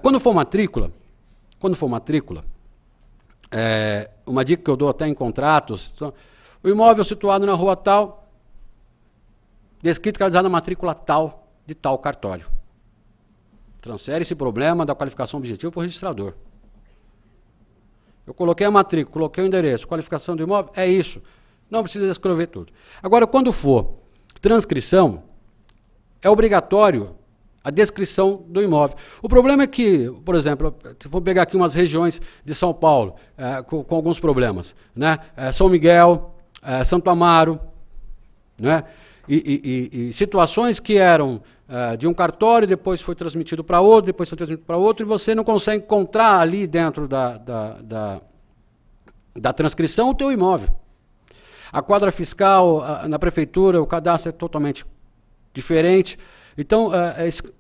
Quando for matrícula, uma dica que eu dou até em contratos, o imóvel situado na rua tal, descrito e realizado na matrícula tal, de tal cartório. Transfere esse problema da qualificação objetiva para o registrador. Eu coloquei a matrícula, coloquei o endereço, qualificação do imóvel, é isso. Não precisa escrever tudo. Agora, quando for transcrição, é obrigatório a descrição do imóvel. O problema é que, por exemplo, vou pegar aqui umas regiões de São Paulo com alguns problemas, né? São Miguel, Santo Amaro, né? E situações que eram de um cartório, depois foi transmitido para outro, depois foi transmitido para outro, e você não consegue encontrar ali dentro da transcrição o teu imóvel. A quadra fiscal, na prefeitura, o cadastro é totalmente diferente. Então,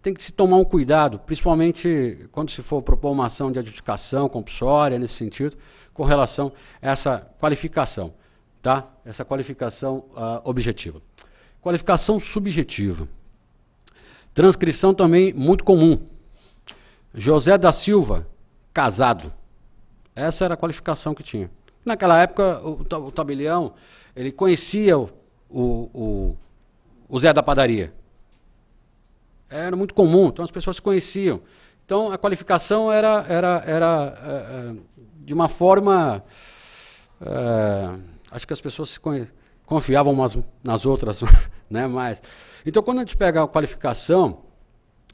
tem que se tomar um cuidado, principalmente quando se for propor uma ação de adjudicação compulsória, nesse sentido, com relação a essa qualificação, tá? Essa qualificação objetiva. Qualificação subjetiva. Transcrição também muito comum. José da Silva, casado. Essa era a qualificação que tinha. Naquela época, o tabelião, ele conhecia o Zé da padaria. Era muito comum, então as pessoas se conheciam. Então a qualificação era de uma forma... acho que as pessoas se confiavam umas nas outras, né? Mas, então quando a gente pega a qualificação,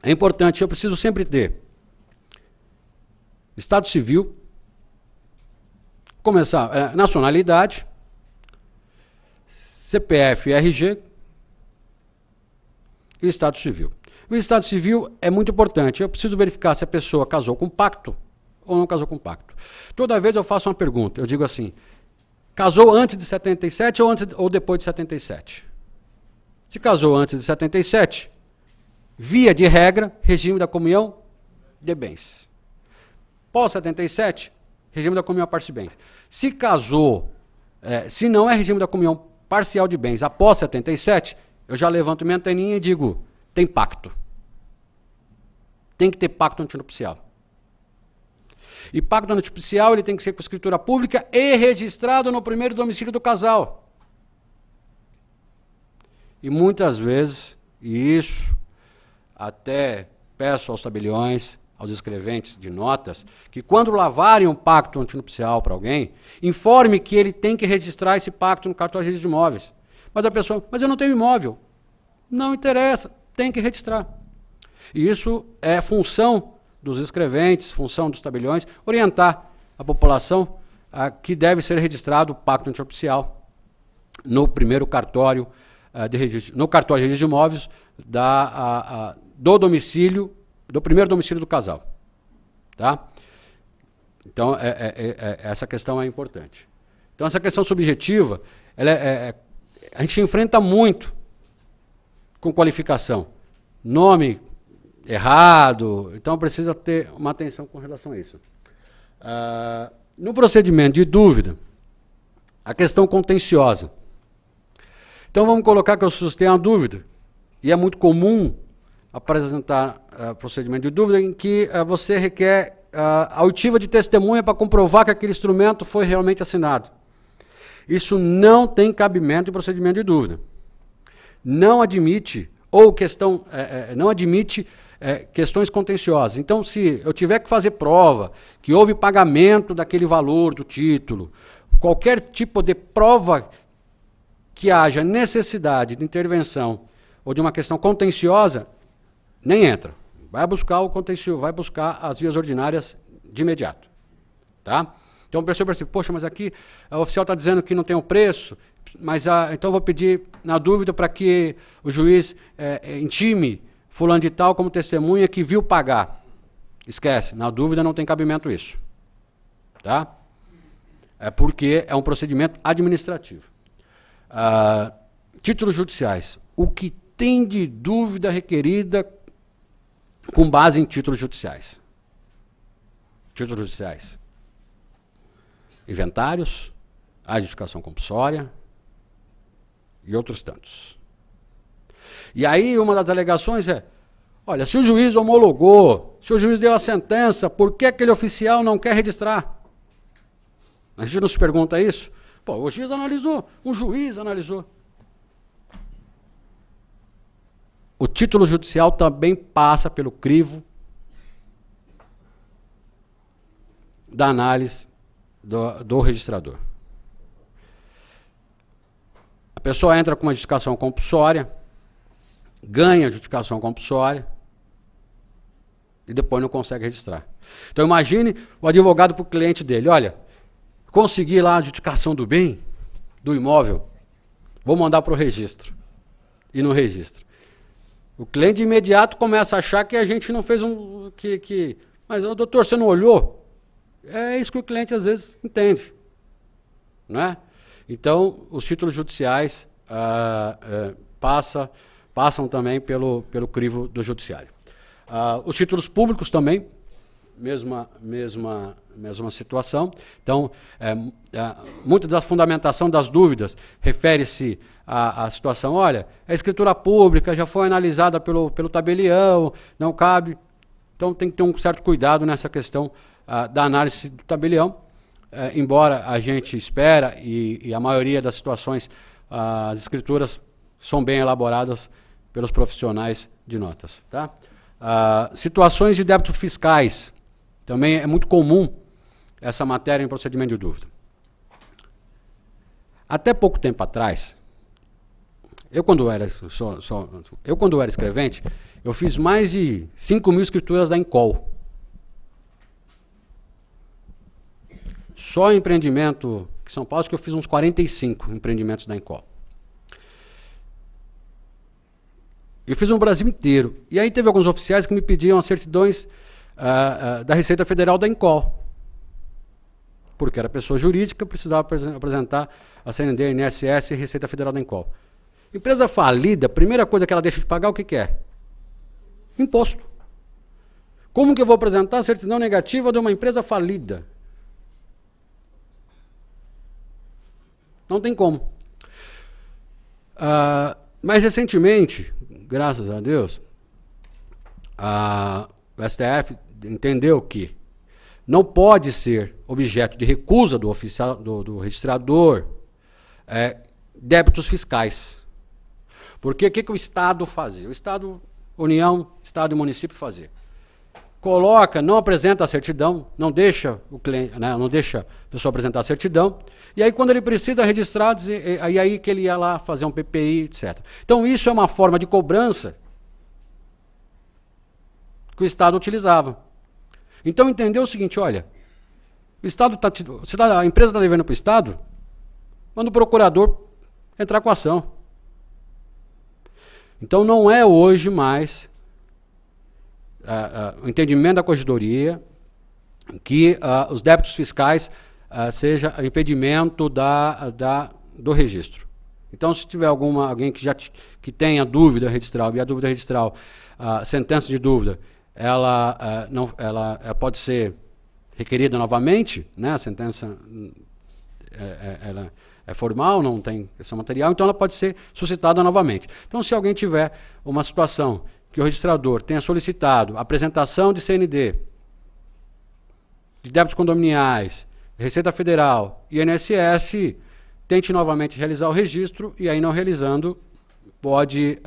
é importante, eu preciso sempre ter Estado Civil, começar, nacionalidade, CPF, RG e Estado Civil. O Estado Civil é muito importante. Eu preciso verificar se a pessoa casou com pacto ou não casou com pacto. Toda vez eu faço uma pergunta, eu digo assim, casou antes de 77 ou depois de 77? Se casou antes de 77, via de regra, regime da comunhão de bens. Pós 77, regime da comunhão parcial de bens. Se casou, se não é regime da comunhão parcial de bens após 77, eu já levanto minha anteninha e digo, tem pacto. Tem que ter pacto antinupcial. E pacto antinupcial ele tem que ser com escritura pública e registrado no primeiro domicílio do casal. E muitas vezes, e isso até peço aos tabeliões, aos escreventes de notas, que quando lavarem um pacto antinupcial para alguém, informe que ele tem que registrar esse pacto no cartório de registro de imóveis. Mas a pessoa, mas eu não tenho imóvel. Não interessa, tem que registrar. E isso é função dos escreventes, função dos tabeliões, orientar a população que deve ser registrado o pacto antinupcial no primeiro cartório de registro, no cartório de registro de imóveis do domicílio, do primeiro domicílio do casal. Tá? Então, essa questão é importante. Então, essa questão subjetiva, a gente enfrenta muito com qualificação. Nome errado, então precisa ter uma atenção com relação a isso. No procedimento de dúvida, a questão contenciosa. Então vamos colocar que eu sustenho a dúvida, e é muito comum apresentar procedimento de dúvida em que você requer a oitiva de testemunha para comprovar que aquele instrumento foi realmente assinado. Isso não tem cabimento em procedimento de dúvida. Não admite, ou questão, não admite questões contenciosas. Então, se eu tiver que fazer prova que houve pagamento daquele valor do título, qualquer tipo de prova que haja necessidade de intervenção ou de uma questão contenciosa, nem entra. Vai buscar o contencioso, vai buscar as vias ordinárias de imediato. Tá? Então, a pessoa pensa, poxa, mas aqui o oficial está dizendo que não tem o preço, mas então eu vou pedir, na dúvida, para que o juiz intime fulano de tal como testemunha que viu pagar. Esquece, na dúvida não tem cabimento isso. Tá? É porque é um procedimento administrativo. Títulos judiciais. O que tem de dúvida requerida com base em títulos judiciais? Títulos judiciais. Inventários, adjudicação compulsória e outros tantos. E aí uma das alegações é, olha, se o juiz homologou, se o juiz deu a sentença, por que aquele oficial não quer registrar? A gente não se pergunta isso? Pô, o juiz analisou, um juiz analisou. O título judicial também passa pelo crivo da análise do registrador. A pessoa entra com uma adjudicação compulsória, ganha a adjudicação compulsória, e depois não consegue registrar. Então imagine o advogado para o cliente dele, olha, consegui lá a adjudicação do bem, do imóvel, vou mandar para o registro. E não registra. O cliente de imediato começa a achar que a gente não fez um... Mas, doutor, você não olhou? É isso que o cliente às vezes entende. Não é? Então, os títulos judiciais passam também pelo crivo do judiciário. Os títulos públicos também, mesma situação. Então, muita da fundamentação das dúvidas refere-se à situação, olha, a escritura pública já foi analisada pelo tabelião, não cabe. Então, tem que ter um certo cuidado nessa questão da análise do tabelião, embora a gente espera, e a maioria das situações, as escrituras são bem elaboradas pelos profissionais de notas. Tá? Situações de débitos fiscais. Também é muito comum essa matéria em procedimento de dúvida. Até pouco tempo atrás, eu quando era escrevente, eu fiz mais de 5.000 escrituras da Encol. Só empreendimento em São Paulo, acho que eu fiz uns 45 empreendimentos da Encol. Eu fiz no Brasil inteiro. E aí teve alguns oficiais que me pediam as certidões da Receita Federal da Encol. Porque era pessoa jurídica, precisava apresentar a CND, INSS e Receita Federal da Encol. Empresa falida, a primeira coisa que ela deixa de pagar, o que é? Imposto. Como que eu vou apresentar a certidão negativa de uma empresa falida? Não tem como. Mas recentemente, graças a Deus, o STF entendeu que não pode ser objeto de recusa do oficial, do registrador, débitos fiscais. Porque o que o Estado fazia? O Estado, União, Estado e município fazia. Coloca, não apresenta a certidão, não deixa o cliente, né, não deixa a pessoa apresentar a certidão, e aí quando ele precisa registrar, aí que ele ia lá fazer um PPI, etc. Então isso é uma forma de cobrança que o Estado utilizava. Então entendeu o seguinte, olha, o Estado a empresa está devendo para o Estado, manda o procurador entrar com a ação. Então não é hoje mais o entendimento da corregedoria que os débitos fiscais seja impedimento do registro. Então se tiver alguém que tenha dúvida registral, e a dúvida registral, sentença de dúvida, ela pode ser requerida novamente, né? A sentença ela é formal, não tem questão material, então ela pode ser suscitada novamente. Então, se alguém tiver uma situação que o registrador tenha solicitado apresentação de CND, de débitos condominiais, Receita Federal e INSS, tente novamente realizar o registro, e aí não realizando, pode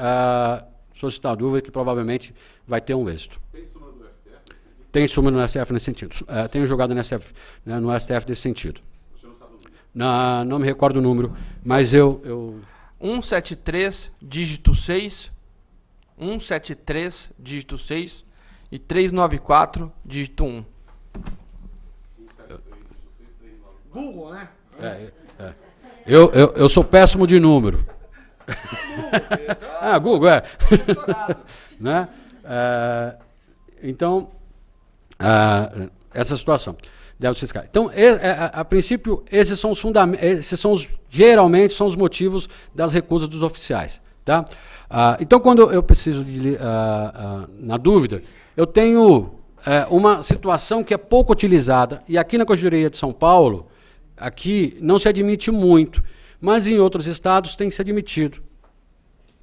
solicitar dúvida, que provavelmente vai ter um êxito. Tem súmula do STF? Tem súmula no STF nesse sentido. Tenho jogado no STF desse sentido. Não me recordo o número, mas eu... 173, dígito 6, 173, dígito 6 e 394, dígito 1. Google, né? Eu sou péssimo de número. Google, né? Então, essa situação. Débitos fiscais. Então, a princípio, esses são geralmente são os motivos das recusas dos oficiais. Tá? Então, quando eu preciso na dúvida, eu tenho uma situação que é pouco utilizada, e aqui na Corregedoria de São Paulo, aqui não se admite muito, mas em outros estados tem se admitido,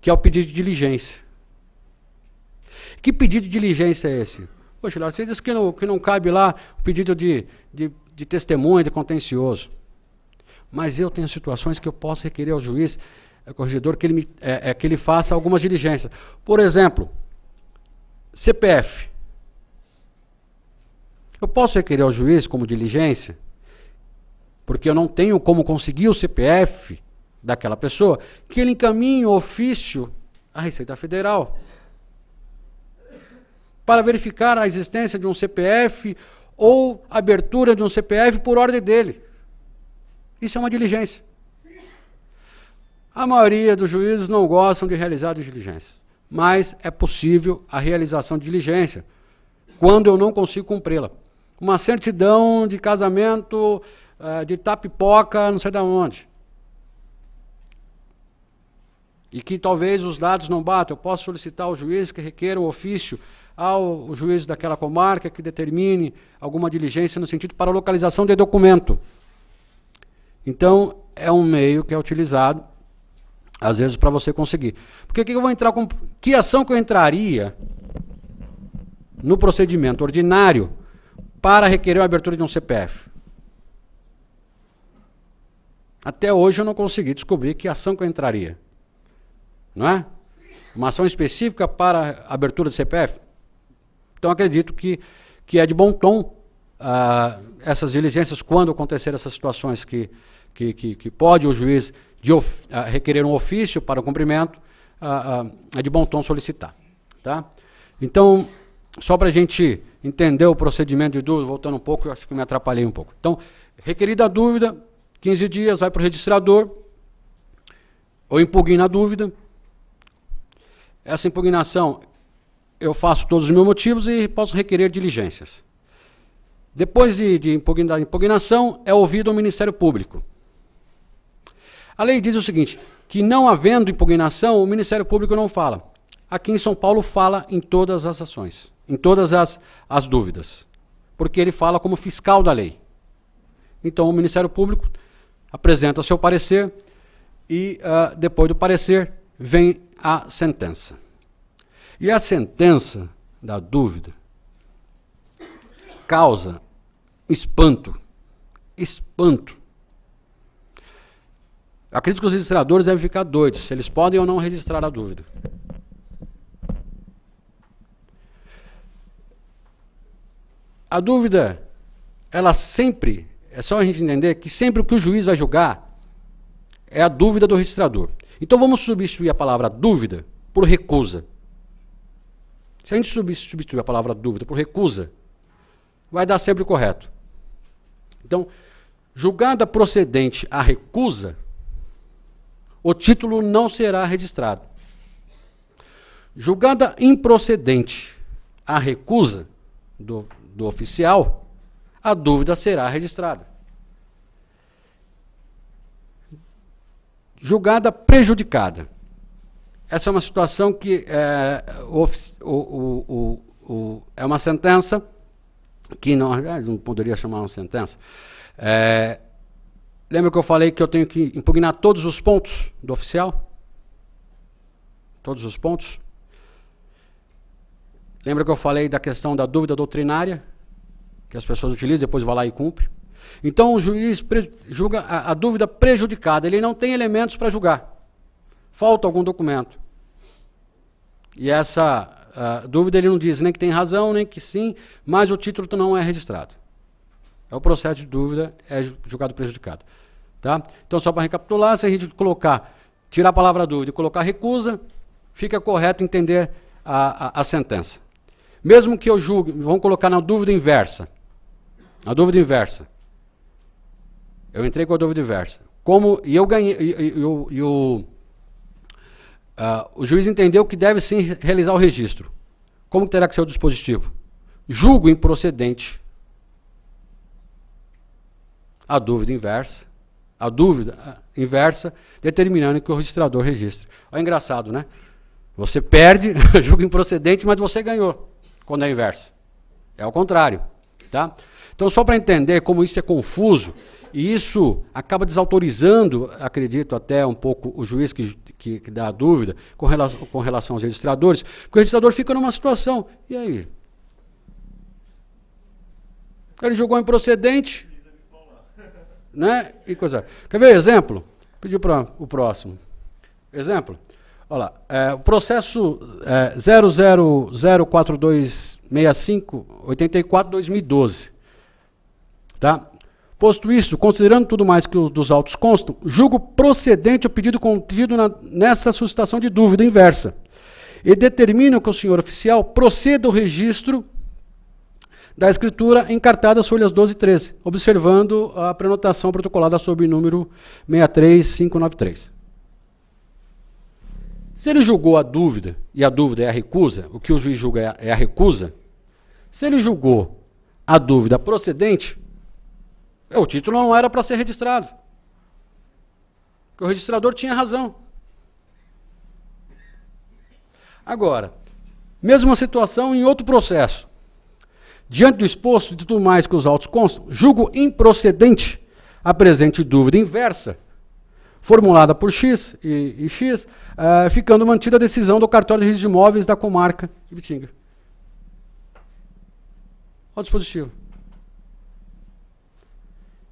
que é o pedido de diligência. Que pedido de diligência é esse? Poxa, Laura, você disse que não cabe lá o pedido de testemunha, de contencioso. Mas eu tenho situações que eu posso requerer ao juiz, corregedor, que ele faça algumas diligências. Por exemplo, CPF. Eu posso requerer ao juiz como diligência, porque eu não tenho como conseguir o CPF daquela pessoa, que ele encaminhe o ofício à Receita Federal, para verificar a existência de um CPF ou abertura de um CPF por ordem dele. Isso é uma diligência. A maioria dos juízes não gostam de realizar diligências, mas é possível a realização de diligência quando eu não consigo cumpri-la. Uma certidão de casamento de Itapipoca, não sei de onde. E que talvez os dados não batam. Eu posso solicitar ao juiz que requeira o ofício ao juiz daquela comarca que determine alguma diligência no sentido para a localização de documento. Então, é um meio que é utilizado, às vezes, para você conseguir. Porque que eu vou entrar com... Que ação que eu entraria no procedimento ordinário para requerer a abertura de um CPF? Até hoje eu não consegui descobrir que ação que eu entraria. Não é? Uma ação específica para a abertura de CPF? Então acredito que é de bom tom essas diligências, quando acontecer essas situações que pode o juiz requerer um ofício para o cumprimento, é de bom tom solicitar. Tá? Então, só para a gente entender o procedimento de dúvida, voltando um pouco, eu acho que me atrapalhei um pouco. Então, requerida a dúvida, 15 dias, vai para o registrador, ou impugna a dúvida. Essa impugnação, eu faço todos os meus motivos e posso requerer diligências. Depois de impugnação, é ouvido o Ministério Público. A lei diz o seguinte, que não havendo impugnação, o Ministério Público não fala. Aqui em São Paulo fala em todas as ações, em todas as dúvidas, porque ele fala como fiscal da lei. Então o Ministério Público apresenta seu parecer e depois do parecer vem a sentença. E a sentença da dúvida causa espanto. Espanto. Eu acredito que os registradores devem ficar doidos, se eles podem ou não registrar a dúvida. A dúvida, ela sempre, é só a gente entender que sempre o que o juiz vai julgar é a dúvida do registrador. Então vamos substituir a palavra dúvida por recusa. Se a gente substituir a palavra dúvida por recusa, vai dar sempre o correto. Então, julgada procedente a recusa, o título não será registrado. Julgada improcedente a recusa do oficial, a dúvida será registrada. Julgada prejudicada. Essa é uma situação que é uma sentença que não poderia chamar uma sentença. Lembra que eu falei que eu tenho que impugnar todos os pontos do oficial? Todos os pontos? Lembra que eu falei da questão da dúvida doutrinária? Que as pessoas utilizam, depois vai lá e cumpre. Então o juiz julga a dúvida prejudicada. Ele não tem elementos para julgar. Falta algum documento. E essa dúvida ele não diz nem que tem razão, nem que sim, mas o título não é registrado. É o processo de dúvida, é julgado prejudicado. Tá? Então, só para recapitular, se a gente tirar a palavra dúvida e colocar recusa, fica correto entender a sentença. Mesmo que eu julgue, vamos colocar na dúvida inversa. A dúvida inversa. Eu entrei com a dúvida inversa. E eu ganhei, o juiz entendeu que deve sim realizar o registro. Como terá que ser o dispositivo? Julgo improcedente a dúvida inversa. A dúvida inversa, determinando que o registrador registre. É engraçado, né? Você perde, julga improcedente, mas você ganhou, quando é inverso. É o contrário. Tá? Então, só para entender como isso é confuso, e isso acaba desautorizando, acredito, até um pouco o juiz que dá a dúvida com relação aos registradores, porque o registrador fica numa situação, e aí? Ele julgou improcedente, né? E coisa. Quer ver exemplo? Pedi para o próximo. Exemplo? Olha lá, o processo 0004265-84-2012. Tá? Posto isso, considerando tudo mais que dos autos constam, julgo procedente o pedido contido nessa suscitação de dúvida inversa. e determinam que o senhor oficial proceda ao registro da escritura encartada às folhas 12 e 13, observando a prenotação protocolada sob número 63593. Se ele julgou a dúvida, e a dúvida é a recusa, o que o juiz julga é a recusa, se ele julgou a dúvida procedente, o título não era para ser registrado. Porque o registrador tinha razão. Agora, mesma situação em outro processo. Diante do exposto, de tudo mais que os autos constam, julgo improcedente a presente dúvida inversa, formulada por X e X, ficando mantida a decisão do cartório de registro de imóveis da comarca de Ibitinga. Olha o dispositivo.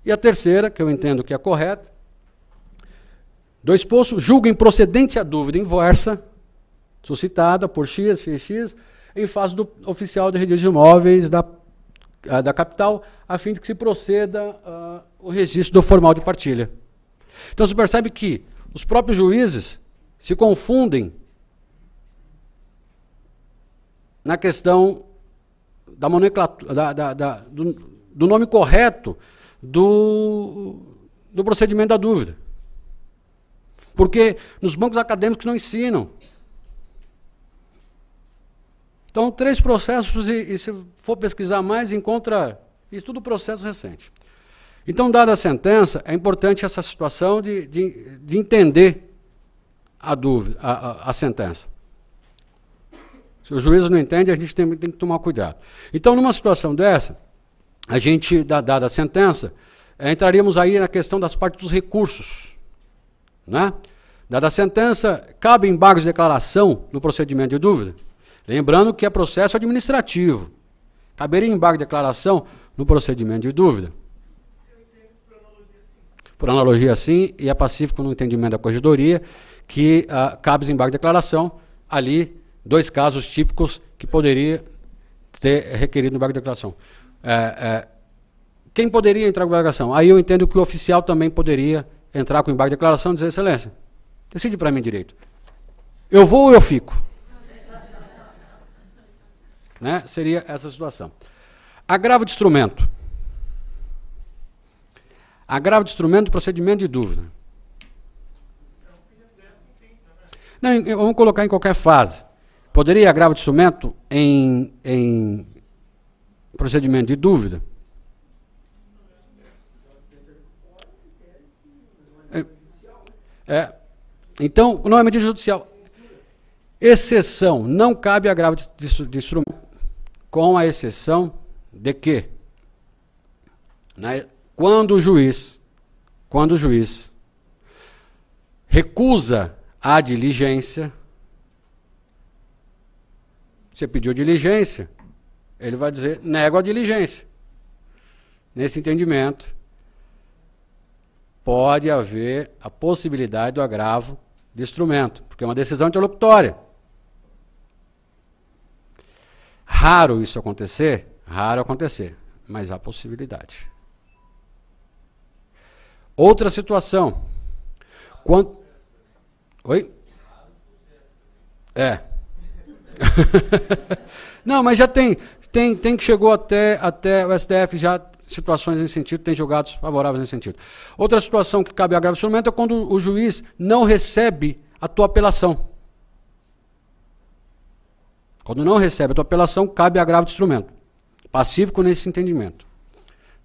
E a terceira, que eu entendo que é correta, do exposto, julgo improcedente a dúvida inversa, suscitada por X, X, em face do oficial de registro de imóveis da capital, a fim de que se proceda o registro do formal de partilha. Então você percebe que os próprios juízes se confundem na questão da nomenclatura, do nome correto do procedimento da dúvida. Porque nos bancos acadêmicos não ensinam. Então, 3 processos, e se for pesquisar mais, encontra isso tudo processo recente. Então, dada a sentença, é importante essa situação de entender a dúvida, a sentença. Se o juiz não entende, a gente tem que tomar cuidado. Então, numa situação dessa, a gente, dada a sentença, entraríamos aí na questão das partes dos recursos. Né? Dada a sentença, cabe embargos de declaração no procedimento de dúvida? Lembrando que é processo administrativo. Caberia embargo de declaração no procedimento de dúvida? Por analogia, sim, e é pacífico no entendimento da corregedoria que cabe embargo de declaração, ali, 2 casos típicos que poderia ter requerido embargo de declaração. Quem poderia entrar com embargo de declaração? Aí eu entendo que o oficial também poderia entrar com embargo de declaração e dizer, excelência, decide para mim direito. Eu vou ou eu fico? Né? Seria essa situação. Agravo de instrumento. Agravo de instrumento, procedimento de dúvida. Não, vamos colocar em qualquer fase. Poderia agravo de instrumento em procedimento de dúvida? Então, não é medida judicial. Exceção, não cabe agravo de instrumento, com a exceção de que, né, quando o juiz recusa a diligência, você pediu diligência, ele vai dizer, nego a diligência. Nesse entendimento, pode haver a possibilidade do agravo de instrumento, porque é uma decisão interlocutória. Raro isso acontecer, mas há possibilidade. Outra situação. Oi? Não, mas já tem que chegou até o STF já situações nesse sentido, tem julgados favoráveis nesse sentido. Outra situação que cabe agravo de instrumento é quando o juiz não recebe a tua apelação. Quando não recebe a tua apelação, cabe agravo de instrumento. Pacífico nesse entendimento.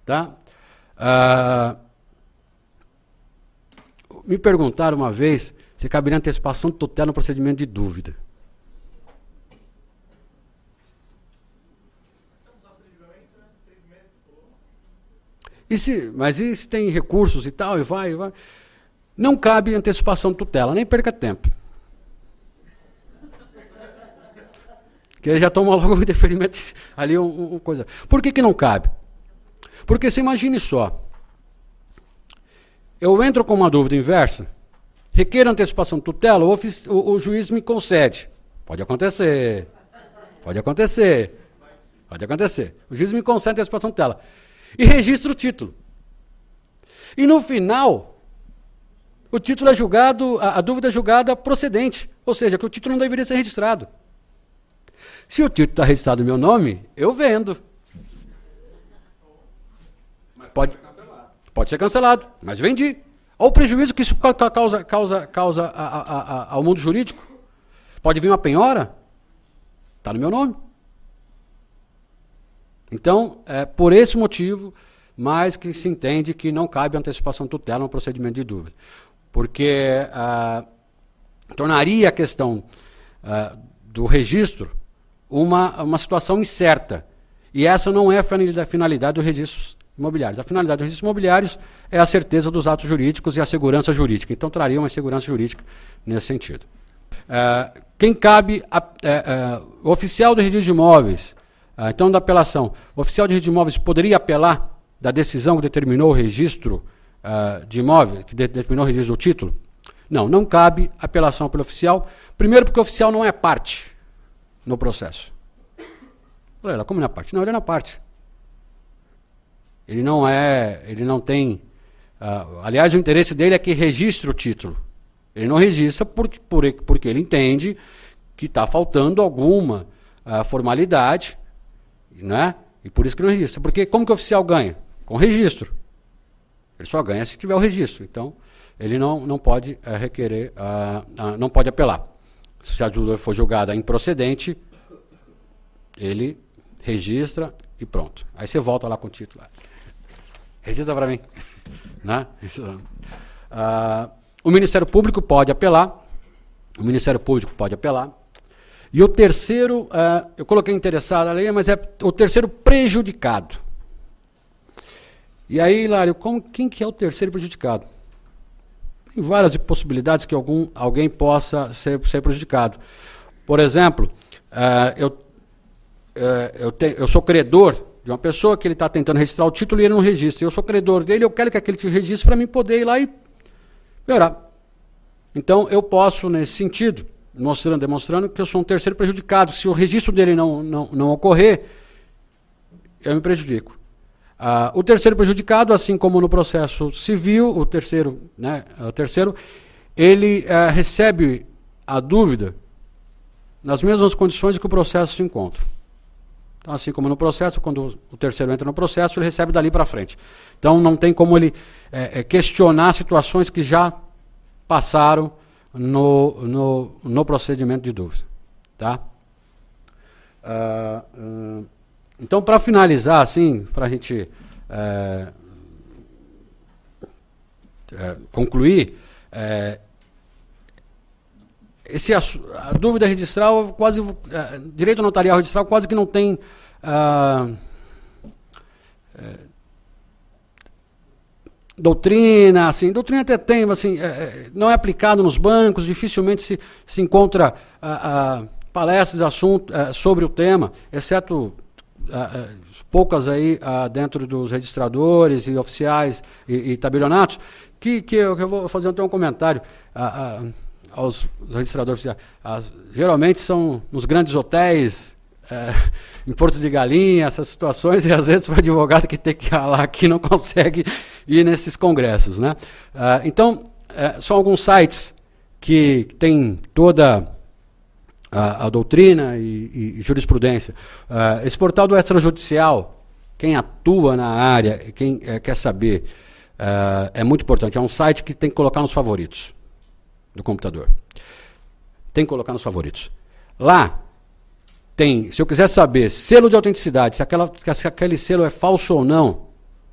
Tá? Me perguntaram uma vez se caberia antecipação de tutela no procedimento de dúvida. Mas e se tem recursos e tal, e vai. Não cabe antecipação de tutela, nem perca tempo. Porque já toma logo o deferimento ali, coisa. Por que não cabe? Porque você imagine só. Eu entro com uma dúvida inversa, requeiro antecipação de tutela, o juiz me concede. Pode acontecer. O juiz me concede antecipação de tutela. E registra o título. E no final, O título é julgado, a dúvida é julgada procedente, ou seja, que o título não deveria ser registrado. Se o título está registrado no meu nome, eu vendo. Pode ser cancelado, mas vendi. Olha o prejuízo que isso causa ao mundo jurídico. Pode vir uma penhora, está no meu nome. Então, é por esse motivo, mais que se entende que não cabe antecipação tutela no procedimento de dúvida. Porque tornaria a questão do registro uma situação incerta. E essa não é a finalidade dos registros imobiliários. A finalidade dos registros imobiliários é a certeza dos atos jurídicos e a segurança jurídica. Então, traria uma segurança jurídica nesse sentido. Quem cabe, o oficial do registro de imóveis, então da apelação, o oficial de registro de imóveis poderia apelar da decisão que determinou o registro de imóvel, que determinou o registro do título? Não, não cabe apelação pelo oficial. Primeiro porque o oficial não é parte no processo. Olha lá, como não é parte? Não, ele é na parte. Ele não tem... aliás, o interesse dele é que registre o título. Ele não registra porque ele entende que está faltando alguma formalidade, né? E por isso que não registra. Porque como que o oficial ganha? Com registro. Ele só ganha se tiver o registro. Então, ele não pode requerer, não pode apelar. Se a dúvida for julgada improcedente, ele registra e pronto. Aí você volta lá com o título. Registra para mim. Né? O Ministério Público pode apelar. O Ministério Público pode apelar. E o terceiro, eu coloquei interessado ali, mas é o terceiro prejudicado. E aí, Hilário, quem que é o terceiro prejudicado? Tem várias possibilidades que alguém possa ser prejudicado. Por exemplo, eu sou credor de uma pessoa que ele está tentando registrar o título e ele não registra. Eu sou credor dele, eu quero que aquele registre para mim poder ir lá e melhorar. Então, eu posso, nesse sentido, demonstrando que eu sou um terceiro prejudicado. Se o registro dele não ocorrer, eu me prejudico. O terceiro prejudicado, assim como no processo civil, o terceiro, ele recebe a dúvida nas mesmas condições que o processo se encontra. Então, assim como no processo, quando o terceiro entra no processo, ele recebe dali para frente. Então, não tem como ele questionar situações que já passaram no procedimento de dúvida. Tá? Então, para finalizar, assim, para a gente concluir, a dúvida registral, direito notarial registral quase que não tem doutrina, assim, doutrina até tem, mas assim, não é aplicado nos bancos, dificilmente se encontra palestras, assuntos sobre o tema, exceto poucas aí dentro dos registradores e oficiais e tabelionatos, que eu vou fazer até um comentário aos registradores oficiais. Geralmente são nos grandes hotéis, em Porto de Galinha, essas situações, e às vezes o advogado que tem que ir lá aqui não consegue ir nesses congressos. Né? Então, são alguns sites que tem toda a doutrina e jurisprudência. Esse portal do extrajudicial, quem atua na área, quem quer saber, é muito importante. É um site que tem que colocar nos favoritos do computador. Tem que colocar nos favoritos. Lá tem, se eu quiser saber selo de autenticidade, se aquele selo é falso ou não,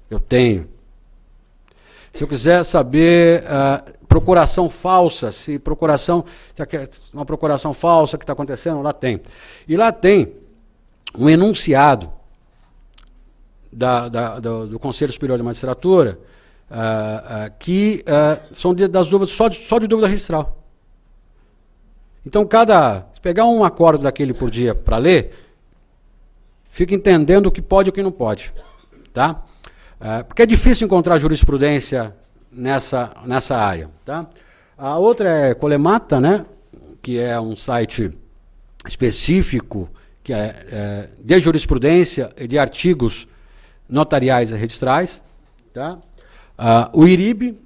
eu tenho. Se eu quiser saber procuração falsa, se uma procuração falsa que está acontecendo, lá tem. E lá tem um enunciado do Conselho Superior de Magistratura, que são das dúvidas, só de dúvida registral. Então, se pegar um acordo daquele por dia para ler, fica entendendo o que pode e o que não pode. Tá? Porque é difícil encontrar jurisprudência nessa área. Tá? A outra é Colemata, né? Que é um site específico que de jurisprudência e de artigos notariais e registrais. Tá? O IRIB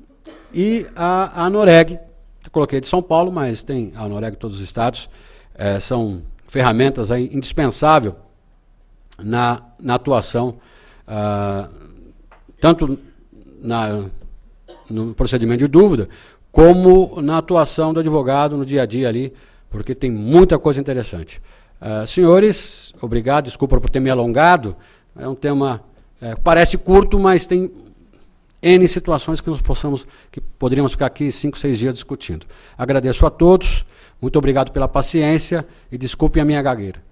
e a ANOREG, eu coloquei de São Paulo, mas tem a ANOREG em todos os estados, são ferramentas aí indispensáveis na atuação, tanto no procedimento de dúvida, como na atuação do advogado no dia a dia ali, porque tem muita coisa interessante. Senhores, obrigado, desculpa por ter me alongado, é um tema, parece curto, mas tem N situações que poderíamos ficar aqui 5, 6 dias discutindo. Agradeço a todos, muito obrigado pela paciência e desculpem a minha gagueira.